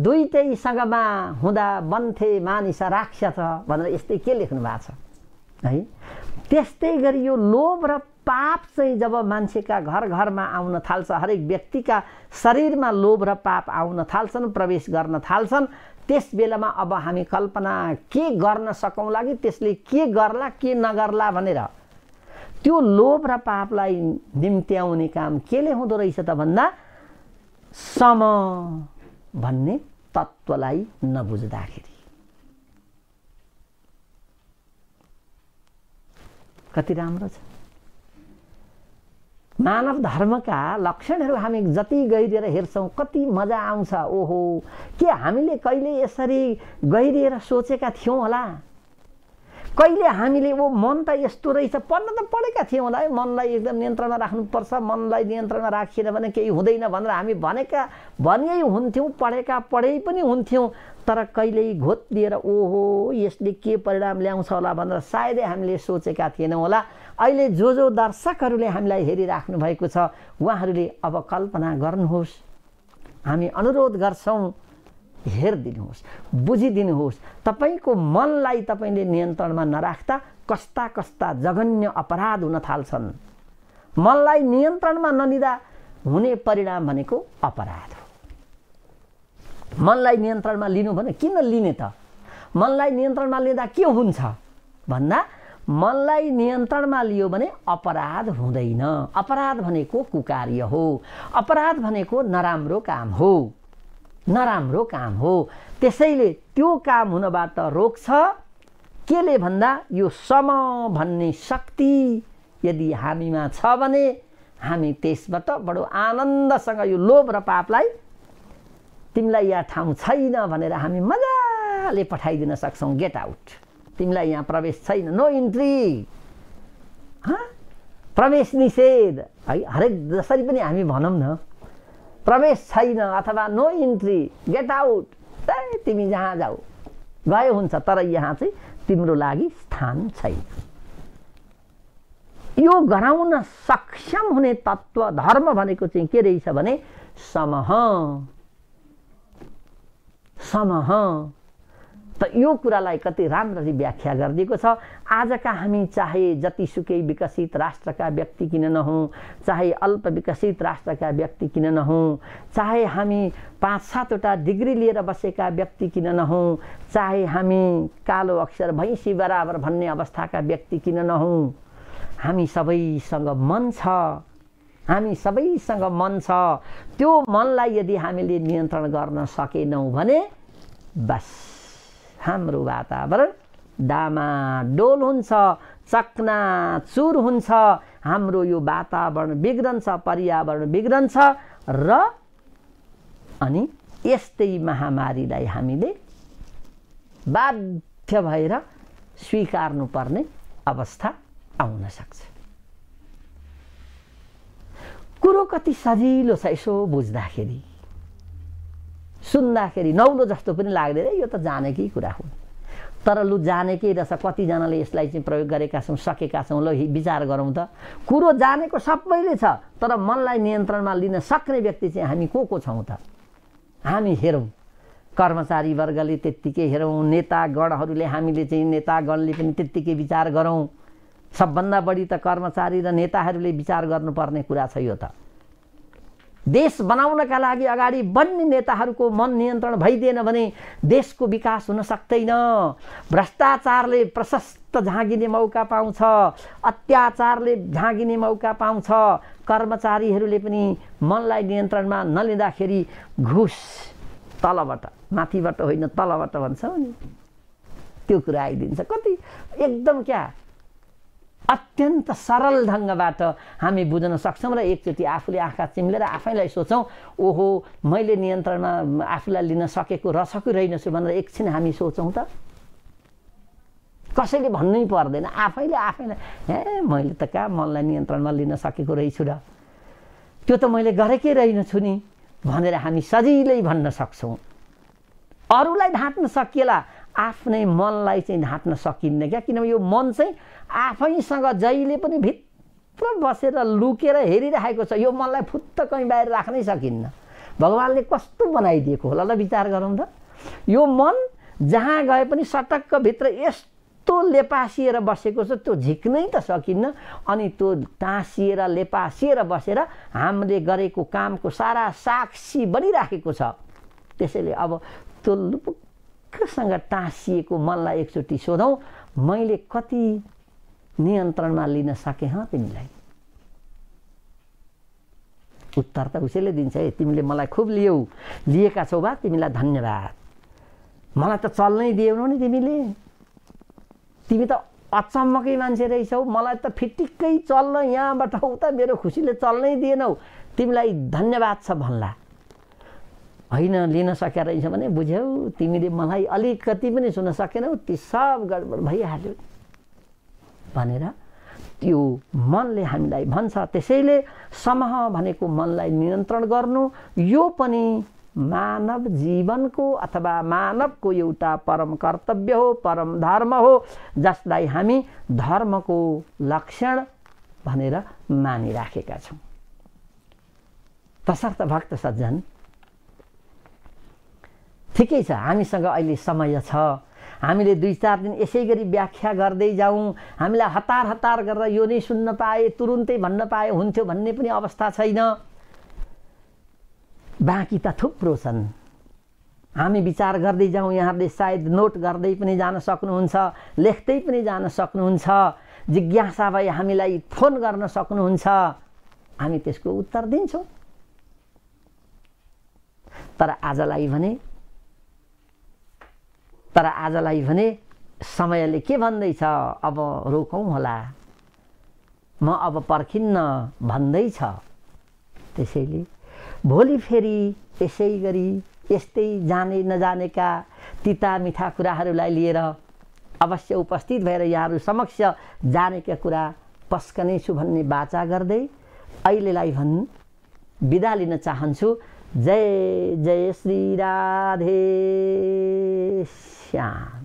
दुईटैसँगमा हुँदा बन्थे मानिस राक्षस भनेर यस्तै के लेख्नु भएको छ है। त्यस्तै गरी यो लोभ र पाप चाहिँ जब मान्छेका घर घरमा आउन थाल्छ, हरेक व्यक्तिका शरीरमा लोभ र पाप आउन थाल्छन्, प्रवेश गर्न थाल्छन्, त्यस बेलामा अब हामी कल्पना के गर्न सकौँला कि त्यसले के गर्ला के नगर्ला भनेर त्यो लोभ र पापलाई निम्त्याउने काम केले हुँदो रहेछ त भन्दा सम भन्ने तत्त्वलाई नबुझ्दाखेरि। कति राम्रो छ। मानव धर्मका लक्षणहरू हामी जति गहिरिएर हेर्छौँ कति मजा आउँछ। ओहो, के हामीले कहिले यसरी गहिरिएर सोचेका थियौँ होला? कहिले हामीले वो मन त यस्तो रहेछ, पढ्न त पढेका थियौँ होला है, मनलाई एकदम नियन्त्रणमा राख्नुपर्छ, मनलाई नियन्त्रणमा राखिएन भने केही हुँदैन भनेर हामी भनियै हुन्थ्यौँ, पढे पनि हुन्थ्यौँ, तर कहिल्यै घोत दिएर ओहो यसले के परिणाम ल्याउँछ होला भनेर सायदै हामीले सोचेका थिएनौँ होला। अहिले जो दर्शकहरूले हामीलाई हेरिराख्नु भएको छ उहाँहरूले अब कल्पना गर्नुहोस्, हामी अनुरोध गर्छौँ, हेरिदिनुहोस्, बुझिदिनुहोस्। तपाईँको मनलाई तपाईँले नियन्त्रणमा नराख्दा कस्ता कस्ता जघन्य अपराध हुन थाल्छन्। मनलाई नियन्त्रणमा नलिँदा हुने परिणाम भनेको अपराध हो। मनलाई नियन्त्रणमा लिनु भने किन लिने त? मनलाई नियन्त्रणमा लिँदा के हुन्छ भन्दा मनलाई नियन्त्रणमा लियो भने अपराध हुँदैन। अपराध भनेको कुकार्य हो, अपराध भनेको नराम्रो काम हो, नराम्रो काम हो। त्यसैले त्यो काम हुनबाट रोक्छ केले भन्दा यो सम भन्ने शक्ति यदि हामीमा छ भने हामी त्यसबाट बडो आनन्दसँग यो लोभ र पापलाई तिमीलाई यहाँ ठाउँ छैन भनेर हामी मजाले पठाइदिन सक्छौँ। गेट आउट, तिमीलाई यहाँ प्रवेश छैन, नो इन्ट्री, प्रवेश निषेध है। हरेक जसरी पनि हामी भनौँ न, प्रवेश छैन अथवा नो इन्ट्री, गेट आउट, तिमी जहाँ जाऊ गए हुन्छ, तर यहाँ चाहिँ तिम्रो लागि स्थान छैन। यो गराउन सक्षम हुने तत्त्व धर्म भनेको चाहिँ के रहेछ भने समह। समह त यो कुरालाई कति राम्ररी व्याख्या गरिदिएको छ। आजका हामी चाहे जतिसुकै विकसित राष्ट्रका व्यक्ति किन नहौँ, चाहे अल्प विकसित राष्ट्रका व्यक्ति किन नहौँ, चाहे हामी 5-7वटा डिग्री लिएर बसेका व्यक्ति किन नहौँ, चाहे हामी कालो अक्षर भैँसी बराबर भन्ने अवस्थाका व्यक्ति किन नहौँ, हामी सबैसँग मन छ, हामी सबैसँग मन छ। त्यो मनलाई यदि हामीले नियन्त्रण गर्न सकेनौँ भने बस हाम्रो वातावरण डामाडोल हुन्छ, चकनाचुर हुन्छ। हाम्रो यो वातावरण बिग्रन्छ, पर्यावरण बिग्रन्छ र अनि यस्तै महामारीलाई हामीले बाध्य भएर स्वीकार्नुपर्ने अवस्था आउन सक्छ। कुरो कति सजिलो छ यसो बुझ्दाखेरि, सुन्दाखेरि नौलो जस्तो पनि लाग्दैन, यो त जानेकै कुरा हो। तर लु जानेकै रहेछ, कतिजनाले यसलाई चाहिँ प्रयोग गरेका छौँ, सकेका छौँ। ल विचार गरौँ त, कुरो जानेको सबैले छ, तर मनलाई नियन्त्रणमा लिन सक्ने व्यक्ति चाहिँ हामी को छौँ त? हामी हेरौँ, कर्मचारी वर्गले त्यत्तिकै हेरौँ, नेतागणहरूले हामीले चाहिँ नेतागणले पनि त्यत्तिकै विचार गरौँ। सबभन्दा बढी त कर्मचारी र नेताहरूले विचार गर्नुपर्ने कुरा छ यो त। देश बनाउनका लागि अगाडि बढ्ने नेताहरूको मन नियन्त्रण भइदिएन भने देशको विकास हुन सक्दैन। भ्रष्टाचारले प्रशस्त झाँगिने मौका पाउँछ, अत्याचारले झाँगिने मौका पाउँछ। कर्मचारीहरूले पनि मनलाई नियन्त्रणमा नलिँदाखेरि घुस तलबाट, माथिबाट होइन तलबाट भन्छ नि, त्यो कुरा आइदिन्छ। कति एकदम क्या अत्यन्त सरल ढङ्गबाट हामी बुझ्न सक्छौँ र एकचोटि आफूले आँखा चिम्लेर आफैलाई सोचौँ, ओहो मैले नियन्त्रणमा आफूलाई लिन सकेको रहेछ कि रहेनछु भनेर एकछिन हामी सोचौँ त। कसैले भन्नै पर्दैन, आफैले आफैलाई हे मैले त कहाँ मनलाई नियन्त्रणमा लिन सकेको रहेछु र, त्यो त मैले गरेकै रहेनछु नि भनेर हामी सजिलै भन्न सक्छौँ। अरूलाई ढाँट्न सकिएला, आफ्नै मनलाई चाहिँ ढाँट्न सकिन्न क्या। किनभने यो मन चाहिँ आफैसँग जहिले पनि भित्र बसेर लुकेर हेरिरहेको छ। यो मनलाई फुत्त कहीँ बाहिर राख्नै सकिन्न। भगवान्ले कस्तो बनाइदिएको होला, ल विचार गरौँ त। यो मन जहाँ गए पनि सटक्क भित्र यस्तो लेपासिएर बसेको छ, त्यो झिक्नै त सकिन्न। अनि त्यो टाँसिएर लेपासिएर बसेर हामीले गरेको कामको सारा साक्षी बनिराखेको छ। त्यसैले अब त्यो लुपुक्कसँग टाँसिएको मनलाई एकचोटि सोधौँ, मैले कति नियन्त्रणमा लिन सकेँ तिमीलाई? उत्तर त उसैले दिन्छ, है तिमीले मलाई खुब लिएका छौ बा, तिमीलाई धन्यवाद। मलाई त चल्नै दिएनौ नि तिमीले, तिमी त अचम्मकै मान्छे रहेछौ। मलाई त फिटिक्कै चल्न यहाँबाट उता मेरो खुसीले चल्नै दिएनौ, तिमीलाई धन्यवाद छ भन्ला। होइन लिन सकेका रहेछ भने बुझ्यौ, तिमीले मलाई अलिकति पनि सुन्न सकेनौ, ती सब गडबड भइहाल्यो भनेर त्यो मनले हामीलाई भन्छ। त्यसैले समूह भनेको मनलाई नियन्त्रण गर्नु, यो पनि मानव जीवनको अथवा मानवको एउटा परम कर्तव्य हो, परम धर्म हो, जसलाई हामी धर्मको लक्षण भनेर मानिराखेका छौँ। तसर्थ भक्त सज्जन, ठिकै छ, हामीसँग अहिले समय छ, हामीले 2-4 दिन यसै गरी व्याख्या गर्दै जाउँ। हामीलाई हतार हतार गरेर यो नै सुन्न पाए, तुरुन्तै भन्न पाए हुन्थ्यो भन्ने पनि अवस्था छैन। बाँकी त थुप्रो छन्, हामी विचार गर्दै जाउँ। यहाँहरूले सायद नोट गर्दै पनि जान सक्नुहुन्छ, लेख्दै पनि जान सक्नुहुन्छ, जिज्ञासा भए हामीलाई फोन गर्न सक्नुहुन्छ, हामी त्यसको उत्तर दिन्छौँ। तर आजलाई भने समयले के भन्दैछ, अब रोकौँ होला, म अब पर्खिन्न भन्दैछ। त्यसैले भोलि फेरि यसै गरी यस्तै जाने नजानेका तिता मिठा कुराहरूलाई लिएर अवश्य उपस्थित भएर यहाँहरू समक्ष जानेका कुरा पस्कनेछु भन्ने वाचा गर्दै अहिलेलाई बिदा लिन चाहन्छु। जय जय श्री राधे श्याम।